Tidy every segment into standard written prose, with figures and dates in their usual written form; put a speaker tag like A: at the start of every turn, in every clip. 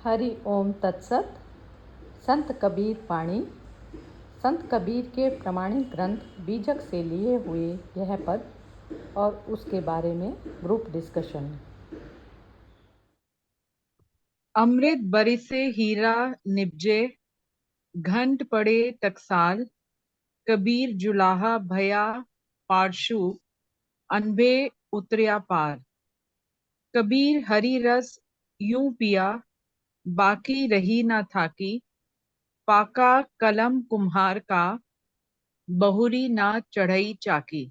A: हरि ओम तत्सत। संत कबीर वाणी। संत कबीर के प्रमाणिक ग्रंथ बीजक से लिए हुए यह पद और उसके बारे में ग्रुप डिस्कशन।
B: अमृत बरिसे हीरा निपजे, घंट पड़े टकसाल। कबीर जुलाहा भया पारशु, अनबे उतरिया पार। कबीर हरि रस यूं पिया, बाकी रही ना थाकी। पाका कलम कुम्हार का, बहुरी ना चढ़ई चाकी।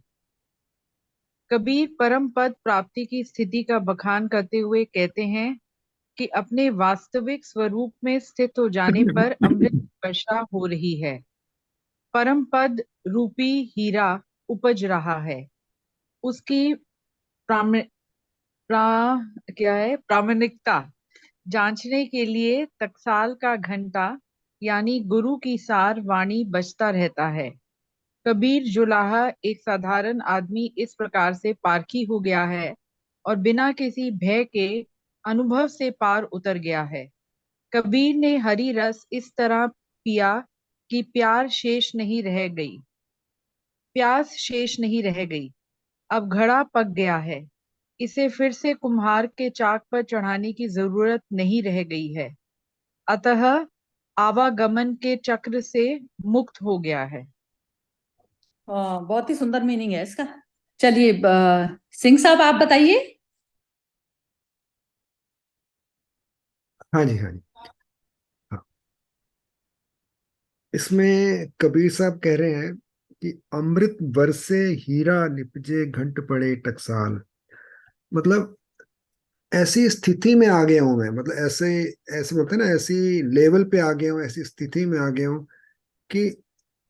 B: कबीर परम पद प्राप्ति की स्थिति का बखान करते हुए कहते हैं कि अपने वास्तविक स्वरूप में स्थित हो जाने पर अमृत वर्षा हो रही है। परम पद रूपी हीरा उपज रहा है। उसकी प्राम, क्या है प्रामाणिकता जांचने के लिए टकसाल का घंटा यानी गुरु की सार वाणी बजता रहता है। कबीर जुलाहा एक साधारण आदमी इस प्रकार से पारखी हो गया है और बिना किसी भय के अनुभव से पार उतर गया है। कबीर ने हरि रस इस तरह पिया कि प्यास शेष नहीं रह गई। अब घड़ा पक गया है। इसे फिर से कुम्हार के चाक पर चढ़ाने की जरूरत नहीं रह गई है। अतः आवागमन के चक्र से मुक्त हो गया है।
A: बहुत ही सुंदर मीनिंग है इसका। चलिए सिंह साहब आप बताइए।
C: हाँ जी, हाँ जी। हाँ, इसमें कबीर साहब कह रहे हैं कि अमृत बरसे हीरा निपजे घंट पड़े टकसाल। मतलब ऐसी स्थिति में आ गया हूं मैं, मतलब ऐसे ऐसे बोलते हैं ना, ऐसी लेवल पे आ गया हूं, ऐसी स्थिति में आ गया हूं कि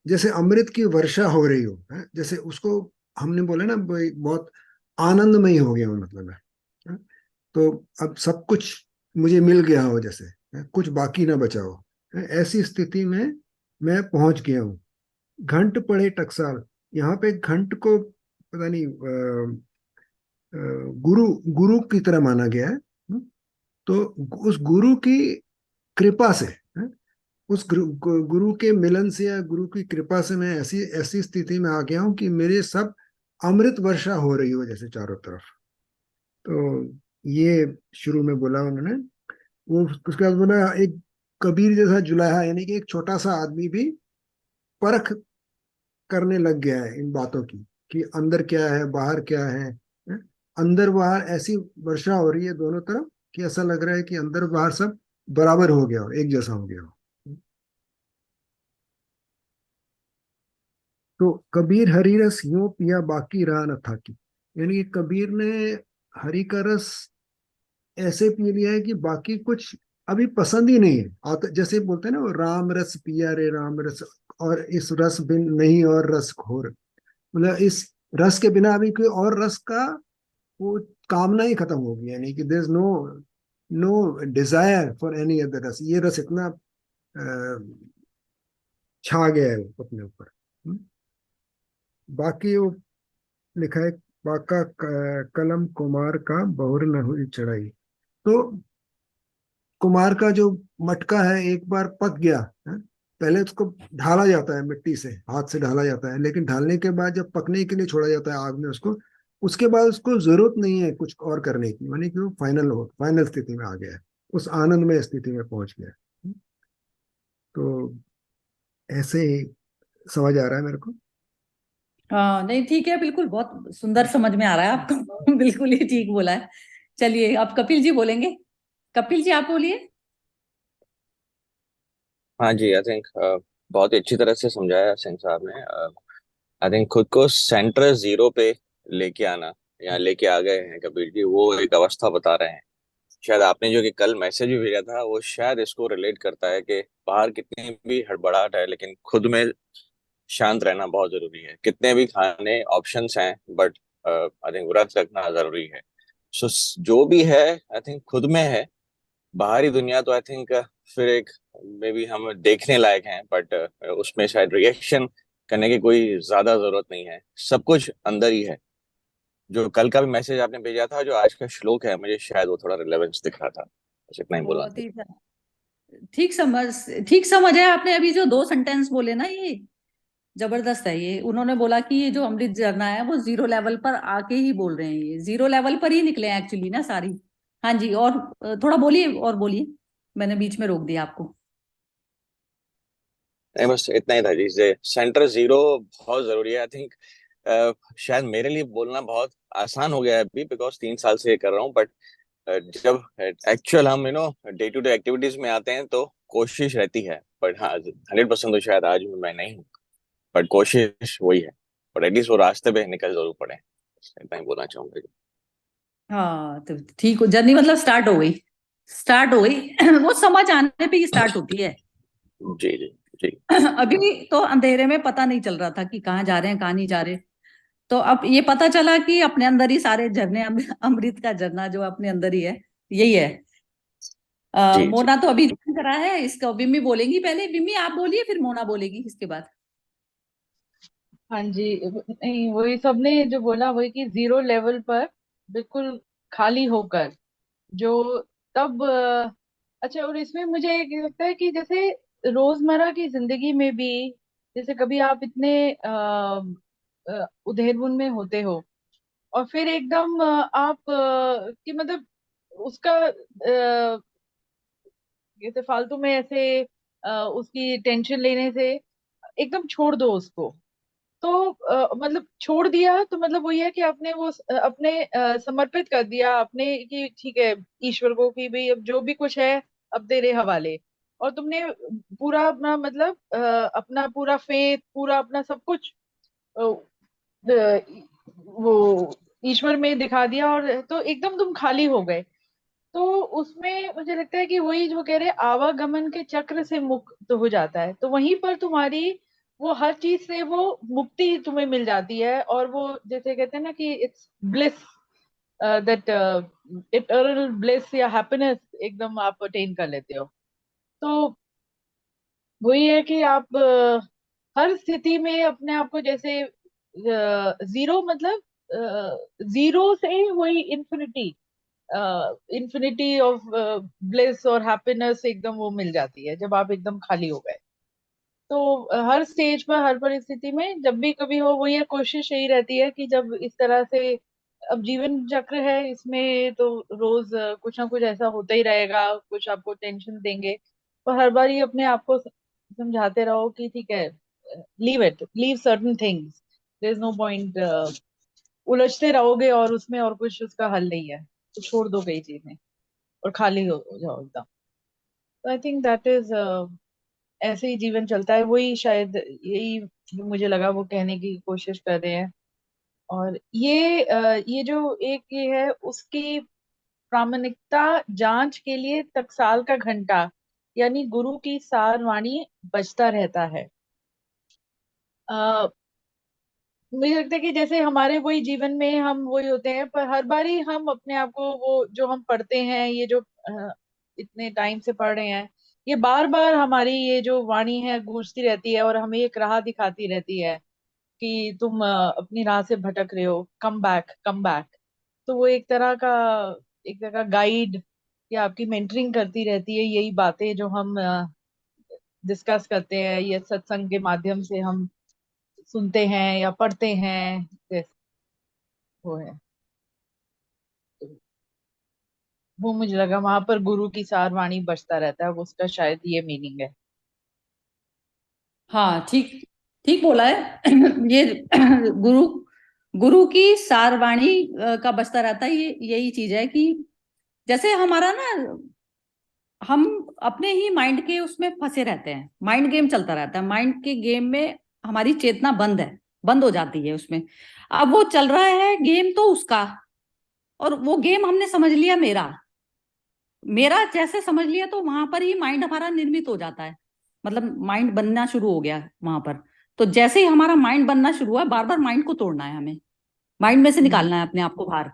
C: जैसे अमृत की वर्षा हो रही हो, है? जैसे उसको हमने बोला ना भाई, बहुत आनंदमय हो गया हूं, मतलब मैं, है? तो अब सब कुछ मुझे मिल गया हो, जैसे है? कुछ बाकी ना बचा हो, है? ऐसी स्थिति में मैं पहुंच गया हूँ। घंट पड़े टकसाल, यहाँ पे घंट को पता नहीं गुरु गुरु की तरह माना गया है। तो उस गुरु की कृपा से, है? उस गुरु के मिलन से या गुरु की कृपा से मैं ऐसी ऐसी स्थिति में आ गया हूँ कि मेरे सब अमृत वर्षा हो रही हो जैसे चारों तरफ। तो ये शुरू में बोला उन्होंने। वो उसके बाद बोला एक कबीर जैसा जुलाहा, यानी कि एक छोटा सा आदमी भी परख करने लग गया है इन बातों की कि अंदर क्या है बाहर क्या है? अंदर बाहर ऐसी वर्षा हो रही है दोनों तरफ कि ऐसा लग रहा है कि अंदर बाहर सब बराबर हो गया हो, एक जैसा हो गया हो। तो कबीर हरि रस यूं पिया बाकी रहा न था कि, यानी कि कबीर ने हरि का रस ऐसे पी लिया है कि बाकी कुछ अभी पसंद ही नहीं है। जैसे बोलते हैं ना, वो राम रस पिया रे राम रस, और इस रस बिन नहीं और रस घोर। मतलब इस रस के बिना अभी कोई और रस का वो कामना ही खत्म हो गई, यानी कि there is no no desire for any other रस। ये रस इतना छा गया है अपने ऊपर। बाकी वो लिखा है, बाका कलम कुमार का बहुर न हुई चढ़ाई। तो कुमार का जो मटका है एक बार पक गया है, पहले उसको ढाला जाता है, मिट्टी से हाथ से ढाला जाता है, लेकिन ढालने के बाद जब पकने के लिए छोड़ा जाता है आग में उसको, उसके बाद उसको जरूरत नहीं है कुछ और करने की, यानी कि वो फाइनल स्थिति में आ गया है, उस आनंदमय स्थिति में पहुंच गया है। तो ऐसे ही समझ आ रहा है मेरे को।
A: हाँ नहीं ठीक है, बिल्कुल बहुत सुंदर समझ में आ रहा है आपको। बिल्कुल ही ठीक बोला है। चलिए अब कपिल जी बोलेंगे। कपिल जी आप बोलिए।
D: हाँ जी, आई थिंक बहुत ही अच्छी तरह से समझाया सिंह साहब ने। आई थिंक खुद को सेंटर जीरो पे लेके आना, या लेके आ गए हैं कबीर जी, वो एक अवस्था बता रहे हैं। शायद आपने जो कि कल मैसेज भी भेजा था वो शायद इसको रिलेट करता है कि बाहर कितनी भी हड़बड़ाहट है लेकिन खुद में शांत रहना बहुत जरूरी है। कितने भी खाने ऑप्शंस हैं बट आई थिंक व्रत रखना जरूरी है। सो जो भी है आई थिंक खुद में है। बाहरी दुनिया तो आई थिंक फिर एक मे बी हम देखने लायक हैं बट उसमें शायद रिएक्शन करने की कोई ज्यादा जरूरत नहीं है। सब कुछ अंदर ही है। जो कल का भी मैसेज आपने भेजा था, जो आज का श्लोक है, मुझे शायद वो थोड़ा रिलेवेंस दिख रहा था, बस इतना ही बोलना
A: बहुत
D: था।
A: ही ठीक समझ है आपने। अभी जो 2 सेंटेंस बोले ना, ये जबरदस्त है। ये उन्होंने बोला कि ये जो अमृत झरना है वो 0 लेवल पर आके ही बोल रहे हैं, ये 0 लेवल पर ही निकले हैं एक्चुअली ना सारी। हाँ जी, और थोड़ा बोलिए, और बोलिए, मैंने बीच में रोक दिया आपको।
D: नहीं, बस इतना ही था जी। सेंटर जीरो बहुत जरूरी है, आई थिंक। शायद मेरे लिए बोलना बहुत आसान हो गया है अभी, बिकॉज 3 साल से ये कर रहा हूँ। बट जब एक्चुअल हम डे टू डे एक्टिविटीज में आते हैं तो कोशिश रहती है। बट हाँ, 100% तो शायद आज मैं नहीं हूँ, बट कोशिश वही है। बट एटलीस्ट वो रास्ते पे निकल जरूर पड़े, इतना ही बोलना चाहूंगा जी।
A: हाँ तो ठीक हो, जर्नी मतलब स्टार्ट हो गई, स्टार्ट हो गई। वो समझ आने पे ही स्टार्ट होती है।
D: जी जी जी।
A: अभी तो अंधेरे में पता नहीं चल रहा था कि कहाँ जा रहे हैं कहाँ नहीं जा रहे। तो अब ये पता चला कि अपने अंदर ही सारे झरने, अमृत का झरना जो अपने अंदर ही है, यही है।
D: जी जी।
A: मोना तो अभी ज्वाइन करा है, इसका बिम्मी बोलेंगी पहले। बिम्मी आप बोलिए, फिर मोना बोलेगी इसके बाद।
B: हाँ जी। नहीं, वही सबने जो बोला वही कि 0 लेवल पर बिल्कुल खाली होकर जो तब अच्छा। और इसमें मुझे एक लगता है कि जैसे रोजमर्रा की जिंदगी में भी, जैसे कभी आप इतने उधेड़बुन में होते हो और फिर एकदम आप कि मतलब उसका जैसे फालतू में ऐसे उसकी टेंशन लेने से एकदम छोड़ दो उसको। तो मतलब छोड़ दिया तो मतलब वही है कि आपने वो अपने समर्पित कर दिया अपने कि ठीक है ईश्वर को कि भाई अब जो भी कुछ है अब तेरे हवाले। और तुमने पूरा अपना मतलब अपना पूरा फेथ, पूरा अपना सब कुछ वो ईश्वर में दिखा दिया, और तो एकदम तुम खाली हो गए। तो उसमें मुझे लगता है कि वही जो कह रहे हैं, आवागमन के चक्र से मुक्त हो जाता है, तो वहीं पर तुम्हारी वो हर चीज से वो मुक्ति तुम्हें मिल जाती है। और वो जैसे कहते हैं ना कि it's bliss, that eternal bliss या हैप्पीनेस एकदम आप अटेन कर लेते हो। तो वही है कि आप हर स्थिति में अपने आप को जैसे जीरो मतलब जीरो से वही इन्फिनिटी, इन्फिनिटी ऑफ ब्लिस और हैप्पीनेस एकदम वो मिल जाती है जब आप एकदम खाली हो गए। तो हर स्टेज पर हर परिस्थिति में जब भी कभी हो, वही है कोशिश यही रहती है कि जब इस तरह से अब जीवन चक्र है इसमें तो रोज कुछ ना कुछ ऐसा होता ही रहेगा, कुछ आपको टेंशन देंगे। पर हर बार ये अपने आप को समझाते रहो कि ठीक है, leave it, leave certain things, there is no point उलझते रहोगे और उसमें और कुछ उसका हल नहीं है। तो छोड़ दो कई चीजें और खाली हो जाओ एकदम। तो आई थिंक दैट इज ऐसे ही जीवन चलता है, वही शायद यही जो मुझे लगा वो कहने की कोशिश कर रहे हैं। और ये जो एक ये है उसकी प्रामाणिकता जांच के लिए टकसाल का घंटा यानी गुरु की सार वाणी बजता रहता है। मुझे लगता है कि जैसे हमारे वही जीवन में हम वही होते हैं, पर हर बार ही हम अपने आप को वो जो हम पढ़ते हैं, ये जो इतने टाइम से पढ़ रहे हैं, ये बार बार हमारी ये जो वाणी है गूंजती रहती है और हमें एक राह दिखाती रहती है कि तुम अपनी राह से भटक रहे हो, कम बैक कम बैक। तो वो एक तरह का गाइड या आपकी मेंटरिंग करती रहती है, यही बातें जो हम डिस्कस करते हैं, ये सत्संग के माध्यम से हम सुनते हैं या पढ़ते हैं, जैसे वो है। वो मुझे लगा वहां पर गुरु की सार वाणी बजता रहता है, वो उसका शायद ये मीनिंग है।
A: हाँ ठीक, ठीक बोला है। ये गुरु गुरु की सारवाणी का बजता रहता है, ये यही चीज है कि जैसे हमारा ना, हम अपने ही माइंड के उसमें फंसे रहते हैं, माइंड गेम चलता रहता है, माइंड के गेम में हमारी चेतना बंद है, बंद हो जाती है उसमें। अब वो चल रहा है गेम तो उसका, और वो गेम हमने समझ लिया मेरा, मेरा जैसे समझ लिया, तो वहां पर ही माइंड हमारा निर्मित हो जाता है, मतलब माइंड बनना शुरू हो गया वहां पर। तो जैसे ही हमारा माइंड बनना शुरू हुआ, बार बार माइंड को तोड़ना है हमें, माइंड में से
B: हम्म।
A: निकालना है अपने आप को बाहर।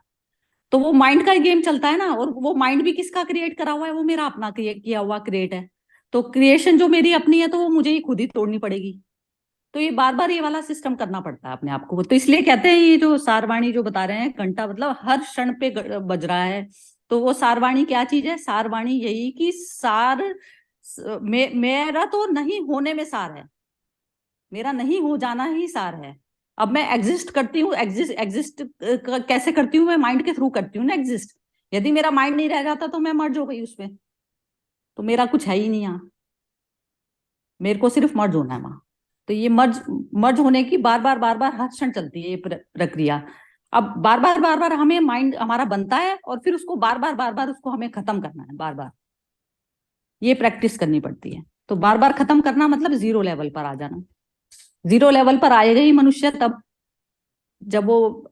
A: तो वो माइंड का ही गेम चलता है ना, और वो माइंड भी किसका क्रिएट करा हुआ है, वो मेरा अपना किया हुआ क्रिएट है। तो क्रिएशन जो मेरी अपनी है, तो वो मुझे ही खुद ही तोड़नी पड़ेगी। तो ये बार बार ये वाला सिस्टम करना पड़ता है अपने आप को। तो इसलिए कहते हैं, ये जो सारवाणी जो बता रहे हैं, घंटा मतलब हर क्षण पे बज रहा है। तो वो सारवाणी क्या चीज है? सारवाणी यही कि सार मेरा तो नहीं होने में सार है, मेरा नहीं हो जाना ही सार है। अब मैं एग्जिस्ट करती हूँ, एग्जिस्ट एग्जिस्ट कैसे करती हूँ? मैं माइंड के थ्रू करती हूँ ना एग्जिस्ट। यदि मेरा माइंड नहीं रह जाता तो मैं मर्ज हो गई उसमें, तो मेरा कुछ है ही नहीं यहाँ, मेरे को सिर्फ मर्ज होना है वहां। तो ये मर्ज मर्ज होने की बार बार हर क्षण चलती है ये प्रक्रिया। अब बार बार हमें माइंड हमारा बनता है और फिर उसको बार बार उसको हमें खत्म करना है, बार बार ये प्रैक्टिस करनी पड़ती है। तो बार बार खत्म करना मतलब जीरो लेवल पर आ जाना। जीरो लेवल पर आएगा ही मनुष्य तब जब वो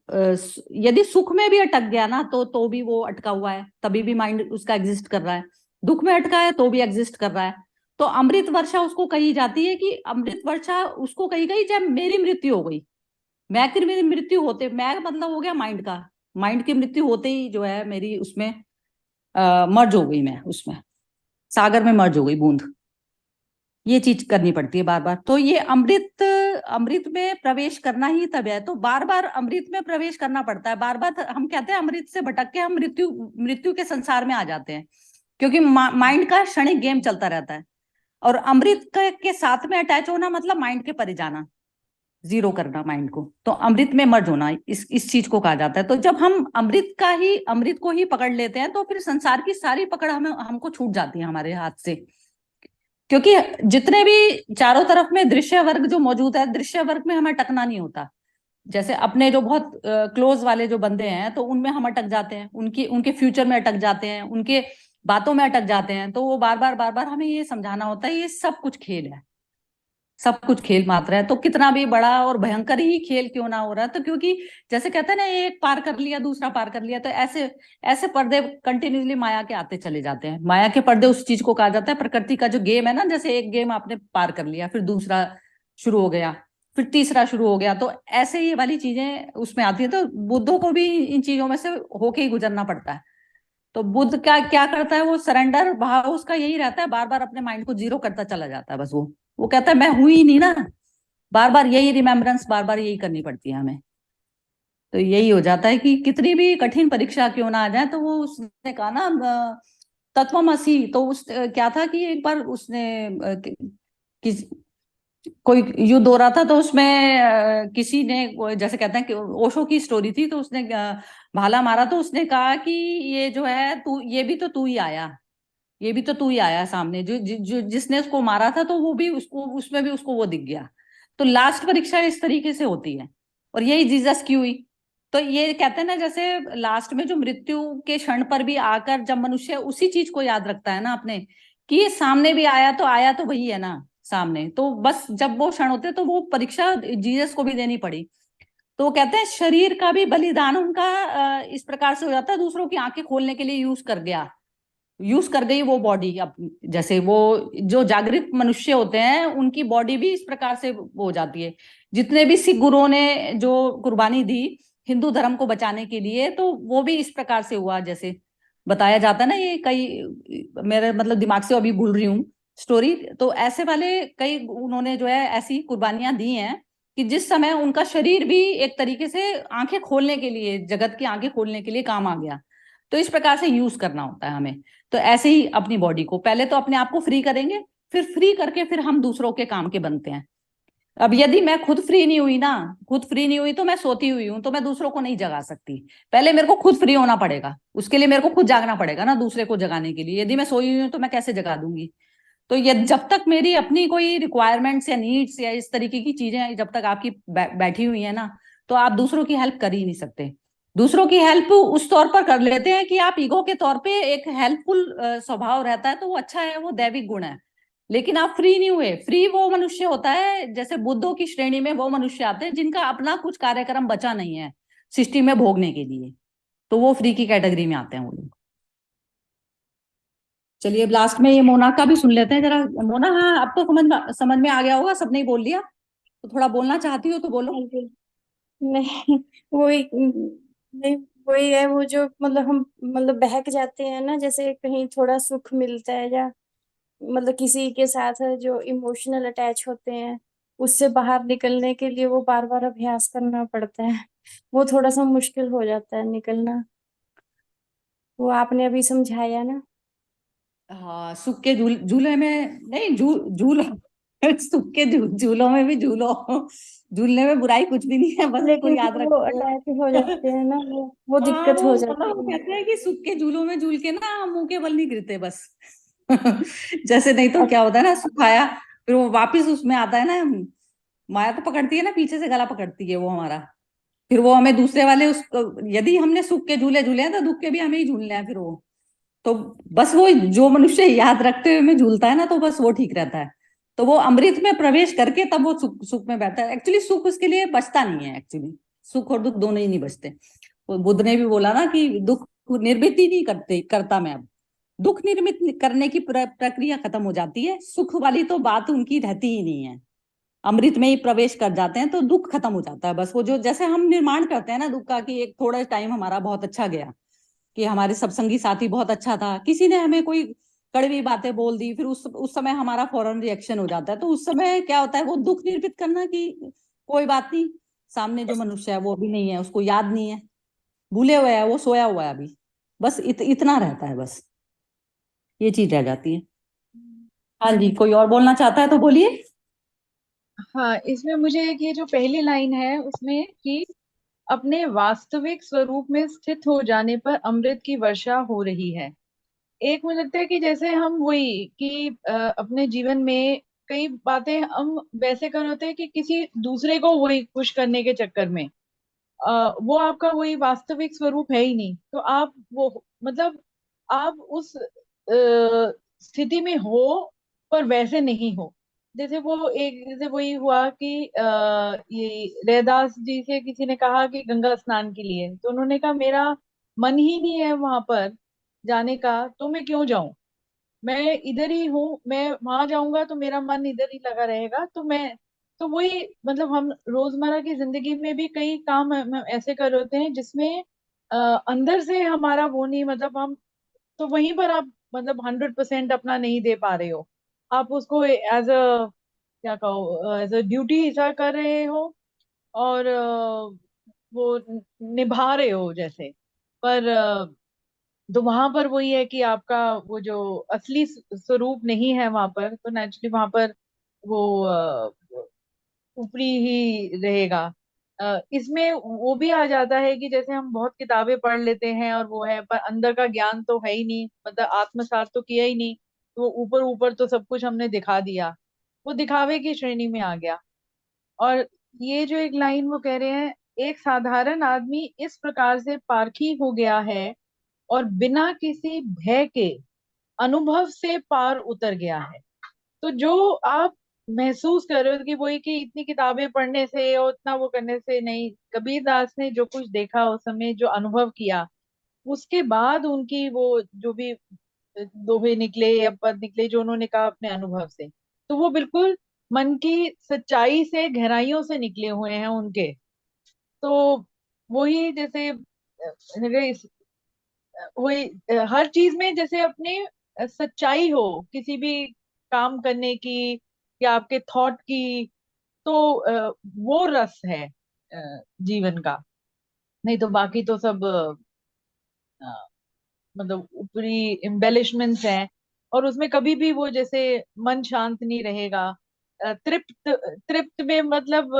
A: यदि सुख में भी अटक गया ना तो भी वो अटका हुआ है, तभी भी माइंड उसका एग्जिस्ट कर रहा है। दुख में अटका है तो भी एग्जिस्ट कर रहा है। तो अमृत वर्षा उसको कही जाती है कि अमृत वर्षा उसको कही गई जब मेरी मृत्यु हो गई। मैं की मेरी मृत्यु होते, मैं मतलब हो गया माइंड का, माइंड की मृत्यु होते ही जो है मेरी उसमें मर्ज हो गई, मैं उसमें सागर में मर्ज हो गई बूंद। ये चीज करनी पड़ती है बार बार। तो ये अमृत अमृत में प्रवेश करना ही तब है। तो बार बार अमृत में प्रवेश करना पड़ता है। बार बार हम कहते हैं अमृत से भटक के हम मृत्यु मृत्यु के संसार में आ जाते हैं, क्योंकि माइंड का क्षणिक गेम चलता रहता है। और अमृत के साथ में अटैच होना मतलब माइंड के परे जाना, जीरो करना माइंड को। तो अमृत में मर्ज होना इस चीज को कहा जाता है। तो जब हम अमृत को ही पकड़ लेते हैं तो फिर संसार की सारी पकड़ हमें हमको छूट जाती है हमारे हाथ से। क्योंकि जितने भी चारों तरफ में दृश्य वर्ग जो मौजूद है, दृश्य वर्ग में हमें टकना नहीं होता। जैसे अपने जो बहुत क्लोज वाले जो बंदे हैं तो उनमें हम अटक जाते हैं, उनकी उनके फ्यूचर में अटक जाते हैं, उनके बातों में अटक जाते हैं। तो वो बार बार हमें ये समझाना होता है ये सब कुछ खेल है, सब कुछ खेल मात्र है। तो कितना भी बड़ा और भयंकर ही खेल क्यों ना हो रहा है, तो क्योंकि जैसे कहते हैं ना एक पार कर लिया दूसरा पार कर लिया, तो ऐसे ऐसे पर्दे कंटिन्यूसली माया के आते चले जाते हैं। माया के पर्दे उस चीज को कहा जाता है, प्रकृति का जो गेम है ना, जैसे एक गेम आपने पार कर लिया, फिर दूसरा शुरू हो गया, फिर तीसरा शुरू हो गया। तो ऐसे ये वाली चीजें उसमें आती है। तो बुद्धों को भी इन चीजों में से होके ही गुजरना पड़ता है। तो बुद्ध क्या क्या करता है, वो सरेंडर भाव उसका यही रहता है, बार बार अपने माइंड को जीरो करता चला जाता है। बस वो कहता है मैं हुई ही नहीं ना, बार बार यही रिमेम्बरेंस बार बार यही करनी पड़ती है हमें। तो यही हो जाता है कि कितनी भी कठिन परीक्षा क्यों ना आ जाए। तो वो उसने कहा ना तत्वमसि। तो उस क्या था कि एक बार उसने किस कोई युद्ध हो रहा था, तो उसमें किसी ने जैसे कहते हैं कि ओशो की स्टोरी थी, तो उसने भाला मारा तो उसने कहा कि ये जो है तू, ये भी तो तू ही आया, ये भी तो तू ही आया सामने, जो जिसने उसको मारा था, तो वो भी उसको उसमें भी उसको वो दिख गया। तो लास्ट परीक्षा इस तरीके से होती है। और यही जीसस की हुई। तो ये कहते हैं ना जैसे लास्ट में जो मृत्यु के क्षण पर भी आकर जब मनुष्य उसी चीज को याद रखता है ना अपने, कि ये सामने भी आया तो वही है ना सामने। तो बस जब वो क्षण होते तो वो परीक्षा जीसस को भी देनी पड़ी। तो वो कहते हैं शरीर का भी बलिदान उनका इस प्रकार से हो जाता है, दूसरों की आंखें खोलने के लिए यूज कर गई वो बॉडी। अब जैसे वो जो जागृत मनुष्य होते हैं उनकी बॉडी भी इस प्रकार से वो हो जाती है। जितने भी सिख गुरुओं ने जो कुर्बानी दी हिंदू धर्म को बचाने के लिए, तो वो भी इस प्रकार से हुआ जैसे बताया जाता है ना। ये कई मेरे मतलब दिमाग से अभी भूल रही हूँ स्टोरी। तो ऐसे वाले कई उन्होंने जो है ऐसी कुर्बानियां दी हैं कि जिस समय उनका शरीर भी एक तरीके से आंखें खोलने के लिए, जगत की आंखें खोलने के लिए काम आ गया। तो इस प्रकार से यूज करना होता है हमें। तो ऐसे ही अपनी बॉडी को पहले तो अपने आप को फ्री करेंगे, फिर फ्री करके फिर हम दूसरों के काम के बनते हैं। अब यदि मैं खुद फ्री नहीं हुई ना, खुद फ्री नहीं हुई तो मैं सोती हुई हूं, तो मैं दूसरों को नहीं जगा सकती। पहले मेरे को खुद फ्री होना पड़ेगा, उसके लिए मेरे को खुद जागना पड़ेगा ना दूसरे को जगाने के लिए। यदि मैं सोई हुई हूं तो मैं कैसे जगा दूंगी? तो ये जब तक मेरी अपनी कोई रिक्वायरमेंट्स या नीड्स या इस तरीके की चीजें जब तक आपकी बैठी हुई है ना, तो आप दूसरों की हेल्प कर ही नहीं सकते। दूसरों की हेल्प उस तौर पर कर लेते हैं कि आप ईगो के तौर पे एक हेल्पफुल स्वभाव रहता है, तो वो अच्छा है, वो दैविक गुण है। लेकिन आप फ्री नहीं हुए। फ्री वो मनुष्य होता है, जैसे बुद्धों की श्रेणी में वो मनुष्य आते हैं जिनका अपना कुछ कार्यक्रम बचा नहीं है सृष्टि में भोगने के लिए, तो वो फ्री की कैटेगरी में आते हैं वो लोग। चलिए अब लास्ट में ये मोना का भी सुन लेते हैं जरा। मोना, हाँ अब तो समझ में आ गया होगा, सबने ही बोल लिया, तो थोड़ा बोलना चाहती हो तो बोलो।
E: नहीं, वही नहीं, वही है वो जो मतलब हम मतलब बहक जाते हैं ना, जैसे कहीं थोड़ा सुख मिलता है या मतलब किसी के साथ जो इमोशनल अटैच होते हैं, उससे बाहर निकलने के लिए वो बार बार अभ्यास करना पड़ता है। वो थोड़ा सा मुश्किल हो जाता है निकलना। वो आपने अभी समझाया ना।
A: हाँ, सुख के झूले में नहीं, झूलो सुख के झूलों में भी झूलो, झूलने में बुराई कुछ भी नहीं है, बस इनको
E: लेकिन
A: याद
E: फिर वो
A: रखो।
E: अटैच हो जाते हैं ना, वो
A: हाँ,
E: दिक्कत
A: वो
E: हो
A: मतलब वो
E: जाती है।
A: कहते हैं कि सुख के झूलों में झूल के ना मुंह के बल नहीं गिरते बस। जैसे नहीं तो
E: अब
A: क्या होता है ना, सुख आया फिर वो वापिस उसमें आता है ना, माया तो पकड़ती है ना, पीछे से गला पकड़ती है वो हमारा, फिर वो हमें दूसरे वाले उस, यदि हमने सुख के झूले झूले हैं तो दुख के भी हमें ही झूलने हैं फिर वो। तो बस वो जो मनुष्य याद रखते हुए में झूलता है ना, तो बस वो ठीक रहता है। तो वो अमृत में प्रवेश करके तब वो सुख सुख में बैठता है। एक्चुअली सुख उसके लिए बचता नहीं है, एक्चुअली सुख और दुख दोनों ही नहीं बचते। वो बुद्ध ने भी बोला ना कि दुख निर्मित ही नहीं करता मैं अब, दुख निर्मित करने की प्रक्रिया खत्म हो जाती है, सुख वाली तो बात उनकी रहती ही नहीं है। अमृत में ही प्रवेश कर जाते हैं तो दुख खत्म हो जाता है। बस वो जो जैसे हम निर्माण करते हैं ना दुख का, कि एक थोड़ा टाइम हमारा बहुत अच्छा गया, कि हमारे सत्संगी साथी बहुत अच्छा था, किसी ने हमें कोई कड़वी बातें बोल दी, फिर उस समय हमारा फौरन रिएक्शन हो जाता है, तो उस समय क्या होता है, वो दुख निर्मित करना कि कोई बात नहीं, सामने जो मनुष्य है वो भी नहीं है, उसको याद नहीं है, भूले हुए है, वो सोया हुआ है अभी, बस इतना रहता है, बस ये चीज रह जाती है। हाँ जी, कोई और बोलना चाहता है तो बोलिए।
B: हाँ, इसमें मुझे एक ये जो पहली लाइन है उसमें कि अपने वास्तविक स्वरूप में स्थित हो जाने पर अमृत की वर्षा हो रही है। एक मुझे लगता है कि जैसे हम वही कि अपने जीवन में कई बातें हम वैसे कर होते हैं कि किसी दूसरे को वही खुश करने के चक्कर में वो आपका वही वास्तविक स्वरूप है ही नहीं, तो आप वो मतलब आप उस स्थिति में हो पर वैसे नहीं हो। जैसे वो एक जैसे वही हुआ कि ये रैदास जी से किसी ने कहा कि गंगा स्नान के लिए, तो उन्होंने कहा मेरा मन ही नहीं है वहां पर जाने का, तो मैं क्यों जाऊं, मैं इधर ही हूँ, मैं वहां जाऊंगा तो मेरा मन इधर ही लगा रहेगा, तो मैं तो वही मतलब हम रोजमर्रा की जिंदगी में भी कई काम हम ऐसे कर होते हैं जिसमें अ, अंदर से हमारा वो नहीं, मतलब हम तो वहीं पर आप मतलब 100% अपना नहीं दे पा रहे हो, आप उसको एज अ क्या कहो एज अ ड्यूटी ऐसा कर रहे हो और वो निभा रहे हो जैसे, पर तो वहां पर वही है कि आपका वो जो असली स्वरूप नहीं है वहां पर, तो नेचुरली वहां पर वो ऊपरी ही रहेगा। इसमें वो भी आ जाता है कि जैसे हम बहुत किताबें पढ़ लेते हैं और वो है, पर अंदर का ज्ञान तो है ही नहीं, मतलब आत्मसात तो किया ही नहीं, तो वो ऊपर ऊपर तो सब कुछ हमने दिखा दिया, वो दिखावे की श्रेणी में आ गया। और ये जो एक लाइन वो कह रहे हैं, एक साधारण आदमी इस प्रकार से पारखी हो गया है और बिना किसी भय के अनुभव से पार उतर गया है। तो जो आप महसूस कर रहे हो कि वही कि इतनी किताबें पढ़ने से और इतना वो करने से नहीं, कबीर दास ने जो कुछ देखा उस समय जो अनुभव किया, उसके बाद उनकी वो जो भी दोहे निकले या पद निकले जो उन्होंने कहा अपने अनुभव से, तो वो बिल्कुल मन की सच्चाई से गहराइयों से निकले हुए हैं उनके। तो वही जैसे वही हर चीज में जैसे अपने सच्चाई हो किसी भी काम करने की या आपके थॉट की, तो वो रस है जीवन का। नहीं तो बाकी तो सब मतलब ऊपरी एम्बेलिशमेंट्स हैं, और उसमें कभी भी वो जैसे मन शांत नहीं रहेगा। तृप्त तृप्त में मतलब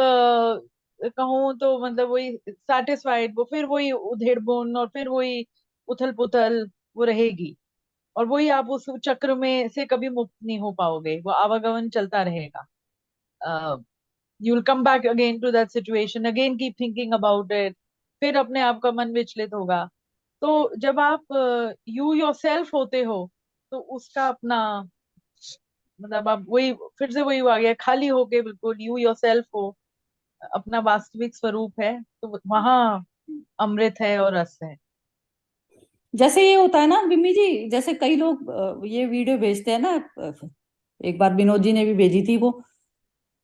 B: कहूँ तो मतलब वही सेटिस्फाइड, वो फिर वही उधेड़ बुन और फिर वही उथल पुथल वो रहेगी, और वही आप उस चक्र में से कभी मुक्त नहीं हो पाओगे, वो आवागमन चलता रहेगा। You will come back again to that situation, again keep thinking about it, फिर अपने आप का मन विचलित होगा। तो जब आप यू योर सेल्फ होते हो, तो उसका अपना मतलब आप वही फिर से वही आ गया, खाली होके बिल्कुल यू योर सेल्फ हो, अपना वास्तविक स्वरूप है, तो वहां अमृत है और रस है।
A: जैसे ये होता है ना बिम्मी जी, जैसे कई लोग ये वीडियो भेजते हैं ना, एक बार विनोद जी ने भी भेजी थी वो,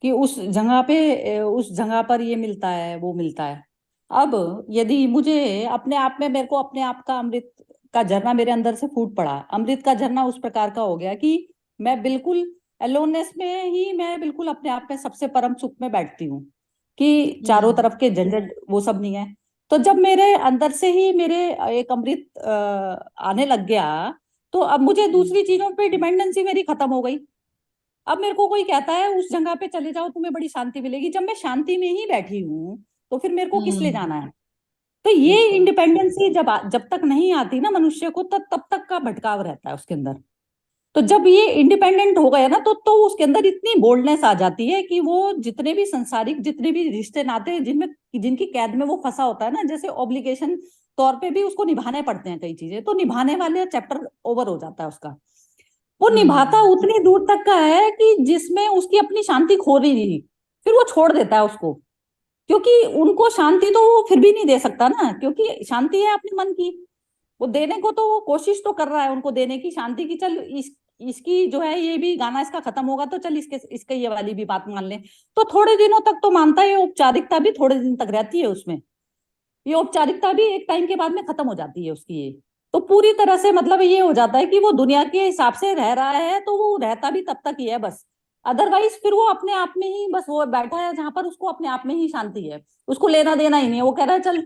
A: कि उस जगह पे उस जगह पर ये मिलता है वो मिलता है। अब यदि मुझे अपने आप में, मेरे को अपने आप का अमृत का झरना मेरे अंदर से फूट पड़ा, अमृत का झरना उस प्रकार का हो गया कि मैं बिल्कुल अलोननेस में ही, मैं बिल्कुल अपने आप में सबसे परम सुख में बैठती हूँ, कि चारों
B: हम्म।
A: तरफ के झंझट वो सब नहीं है। तो जब मेरे अंदर से ही मेरे एक अमृत आने लग गया,
F: तो अब मुझे दूसरी चीजों पे डिपेंडेंसी मेरी खत्म हो गई। अब मेरे को कोई कहता है उस जगह पे चले जाओ तुम्हें बड़ी शांति मिलेगी, जब मैं शांति में ही बैठी हूँ तो फिर मेरे को किस लिए जाना है? तो ये
B: बिल्कुल।
F: इंडिपेंडेंसी जब तक नहीं आती ना मनुष्य को, तब तक का भटकाव रहता है उसके अंदर। तो जब ये इंडिपेंडेंट हो गया ना तो उसके अंदर इतनी बोल्डनेस आ जाती है कि वो जितने भी संसारिक जितने भी रिश्ते नाते जिनमें जिनकी कैद में वो फंसा होता है ना, जैसे ऑब्लिगेशन तौर पे भी उसको निभाने पड़ते हैं कई चीजें, तो निभाने वाले चैप्टर ओवर हो जाता है उसका। वो निभाता उतनी दूर तक का है कि जिसमें उसकी अपनी शांति खो रही नहीं, फिर वो छोड़ देता है उसको, क्योंकि उनको शांति तो वो फिर भी नहीं दे सकता ना, क्योंकि शांति है अपने मन की। वो देने को तो वो कोशिश तो कर रहा है उनको देने की शांति की, चल इसकी जो है ये भी गाना इसका खत्म होगा तो चल इसके ये वाली भी बात मान ले। तो थोड़े दिनों तक तो मानता है, औपचारिकता भी थोड़े दिन तक रहती है उसमें, ये औपचारिकता भी एक टाइम के बाद में खत्म हो जाती है उसकी ये। तो पूरी तरह से मतलब ये हो जाता है कि वो दुनिया के हिसाब से रह रहा है, तो वो रहता भी तब तक ही है बस। अदरवाइज फिर वो अपने आप में ही बस वो बैठा है जहां पर उसको अपने आप में ही शांति है, उसको लेना देना ही नहीं है। वो कह रहा है चल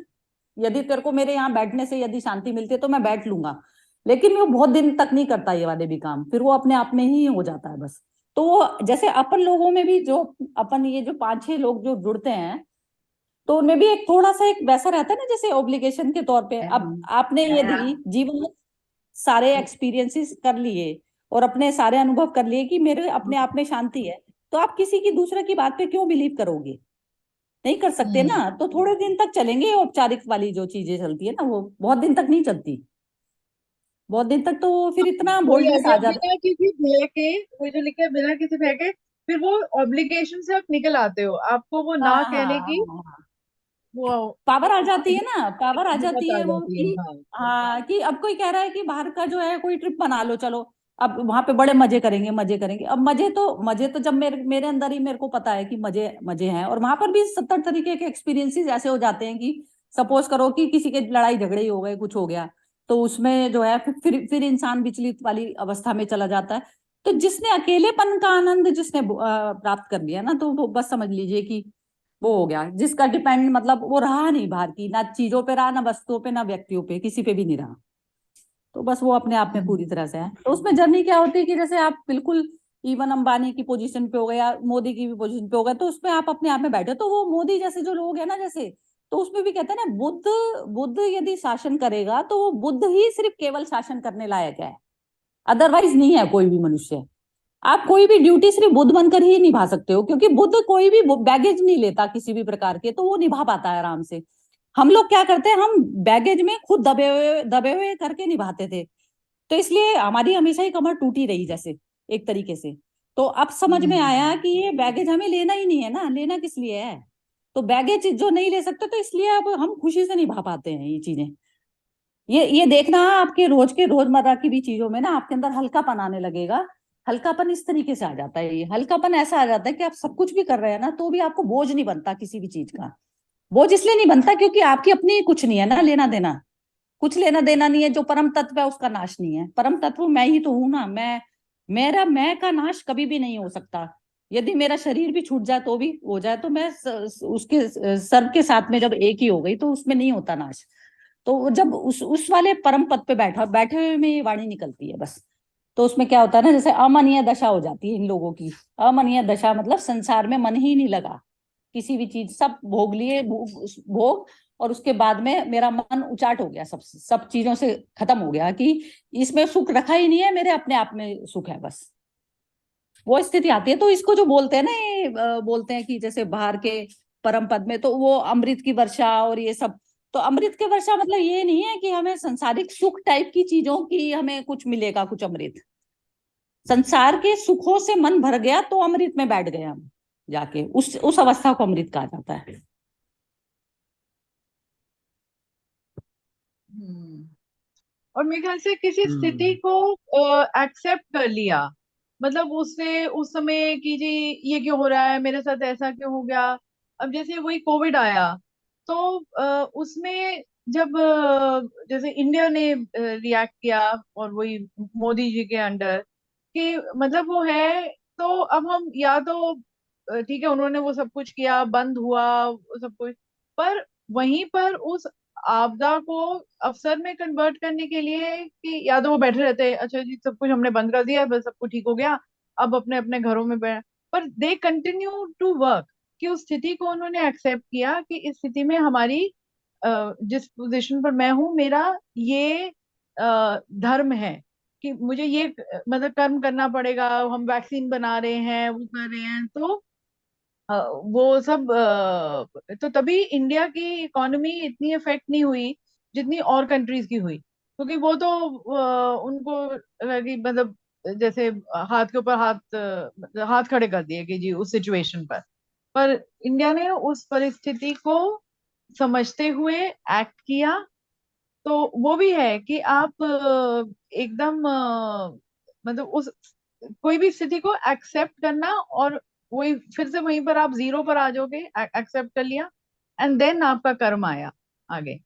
F: यदि तेरे को मेरे यहाँ बैठने से यदि शांति मिलती है तो मैं बैठ लूंगा, लेकिन वो बहुत दिन तक नहीं करता ये वाले भी काम, फिर वो अपने आप में ही हो जाता है बस। तो वो जैसे अपन लोगों में भी जो अपन ये जो 5-6 लोग जो जुड़ते हैं, तो उनमें भी एक थोड़ा सा एक वैसा रहता है ना, जैसे ऑब्लिगेशन के तौर पे। अब आपने यदि जीवन में सारे एक्सपीरियंसेस कर लिए और अपने सारे अनुभव कर लिए कि मेरे अपने आप में शांति है, तो आप किसी की दूसरे की बात पे क्यों बिलीव करोगे? नहीं कर सकते ना। तो थोड़े दिन तक चलेंगे औपचारिक वाली जो चीजें चलती है ना, वो बहुत दिन तक नहीं चलती। बहुत दिन तक तो फिर इतना
B: वही है
F: बोल्डनेस
B: कि
F: आ
B: अब
F: जाता
B: बिना किसी भय के, वो जो लिखा है बिना किसी भय के, फिर वो ऑब्लिगेशन से आप निकल आते हो, आपको वो
F: है।
B: ना
F: हाँ
B: कहने
F: हाँ
B: की
F: हाँ हाँ।
B: वो
F: पावर आ जाती है ना, पावर आ
B: हिम्मत
F: जाती
B: आ
F: है वो
B: जाती है।
F: कि
B: हाँ।
F: हाँ, कि अब कोई कह रहा है कि बाहर का जो है कोई ट्रिप बना लो चलो, अब वहां पे बड़े मजे करेंगे मजे करेंगे। अब मजे तो जब मेरे मेरे अंदर ही मेरे को पता है कि मजे मजे हैं, और वहां पर भी 70 तरीके के एक्सपीरियंसेस ऐसे हो जाते हैं कि सपोज करो कि किसी के लड़ाई झगड़े ही हो गए, कुछ हो गया, तो उसमें जो है फिर इंसान विचलित वाली अवस्था में चला जाता है। तो जिसने अकेलेपन का आनंद जिसने प्राप्त कर लिया ना, तो वो बस समझ लीजिए कि वो हो गया, जिसका डिपेंड मतलब वो रहा नहीं बाहर की, ना चीजों पे रहा, ना वस्तुओं पे, ना व्यक्तियों पे, किसी पे भी नहीं रहा। तो बस वो अपने आप में पूरी तरह से है। तो उसमें जर्नी क्या होती है कि जैसे आप बिल्कुल इवन अंबानी की पोजीशन पे हो गए या मोदी की भी पोजीशन पे हो गए, तो उसमें आप अपने आप में बैठे, तो वो मोदी जैसे जो लोग हैं ना, जैसे तो उसमें भी कहते हैं ना, बुद्ध बुद्ध यदि शासन करेगा तो वो बुद्ध ही सिर्फ केवल शासन करने लायक है, अदरवाइज नहीं है कोई भी मनुष्य। आप कोई भी ड्यूटी सिर्फ बुद्ध बनकर ही निभा सकते हो, क्योंकि बुद्ध कोई भी बैगेज नहीं लेता किसी भी प्रकार के, तो वो निभा पाता है आराम से। हम लोग क्या करते हैं, हम बैगेज में खुद दबे हुए करके निभाते थे, तो इसलिए हमारी हमेशा ही कमर टूटी रही जैसे, एक तरीके से। तो अब समझ में आया कि ये बैगेज हमें लेना ही नहीं है ना, लेना किस लिए है? तो बैगेज जो नहीं ले सकते, तो इसलिए अब हम खुशी से निभा पाते हैं ये चीजें। ये देखना आपके रोज के रोजमर्रा की भी चीजों में ना आपके अंदर हल्कापन आने लगेगा। हल्कापन इस तरीके से आ जाता है, ये हल्कापन ऐसा आ जाता है कि आप सब कुछ भी कर रहे हैं ना, तो भी आपको बोझ नहीं बनता किसी भी चीज का। बोझ इसलिए नहीं बनता क्योंकि आपकी अपनी कुछ नहीं है ना लेना देना, कुछ लेना देना नहीं है। जो परम तत्व है उसका नाश नहीं है, परम तत्व मैं ही तो हूं ना। मेरा मैं का नाश कभी भी नहीं हो सकता। यदि मेरा शरीर भी छूट जाए तो भी हो जाए, तो मैं उसके सर्व के साथ में जब एक ही हो गई, तो उसमें नहीं होता नाश। तो जब उस वाले परम पद पे बैठे हुए में ये वाणी निकलती है बस। तो उसमें क्या होता है ना, जैसे अमनीय दशा हो जाती है इन लोगों की। अमनीय दशा मतलब संसार में मन ही नहीं लगा, किसी भी चीज सब भोग लिए भोग, और उसके बाद में मेरा मन उचाट हो गया, सब चीजों से खत्म हो गया कि इसमें सुख रखा ही नहीं है, मेरे अपने आप में सुख है बस। वो स्थिति आती है। तो इसको जो बोलते हैं ना, ये बोलते हैं कि जैसे बाहर के परम पद में तो वो अमृत की वर्षा और ये सब। तो अमृत की वर्षा मतलब ये नहीं है कि हमें संसारिक सुख टाइप की चीजों की हमें कुछ मिलेगा, कुछ अमृत। संसार के सुखों से मन भर गया तो अमृत में बैठ गए हम जाके, उस अवस्था को अमृत कहा जाता है।
B: और मेरे ख्याल से किसी स्थिति को एक्सेप्ट कर लिया, मतलब उससे उस समय कि जी ये क्यों हो रहा है मेरे साथ, ऐसा क्यों हो गया। अब जैसे वही कोविड आया, तो उसमें जब जैसे इंडिया ने रिएक्ट किया, और वही मोदी जी के अंडर कि मतलब वो है, तो अब हम या तो ठीक है उन्होंने वो सब कुछ किया, बंद हुआ वो सब कुछ, पर वहीं पर उस आपदा को अवसर में कन्वर्ट करने के लिए कि या तो वो बैठे रहते हैं, अच्छा जी सब कुछ हमने बंद कर दिया, बस सब कुछ ठीक हो गया, अब अपने अपने घरों में बैठ, पर दे कंटिन्यू टू वर्क, कि उस स्थिति को उन्होंने एक्सेप्ट किया कि इस स्थिति में हमारी जिस पोजीशन पर मैं हूं, मेरा ये धर्म है कि मुझे ये मतलब कर्म करना पड़ेगा, हम वैक्सीन बना रहे हैं, वो कर रहे हैं, तो वो सब तो तभी इंडिया की इकोनॉमी इतनी इफेक्ट नहीं हुई जितनी और कंट्रीज की हुई, क्योंकि वो तो उनको कि मतलब जैसे हाथ के ऊपर हाथ खड़े कर दिए कि जी उस सिचुएशन पर इंडिया ने उस परिस्थिति को समझते हुए एक्ट किया। तो वो भी है कि आप एकदम मतलब उस कोई भी स्थिति को एक्सेप्ट करना, और वही फिर से वहीं पर आप जीरो पर आ जाओगे, एक्सेप्ट कर लिया, एंड देन आपका कर्म आया आगे।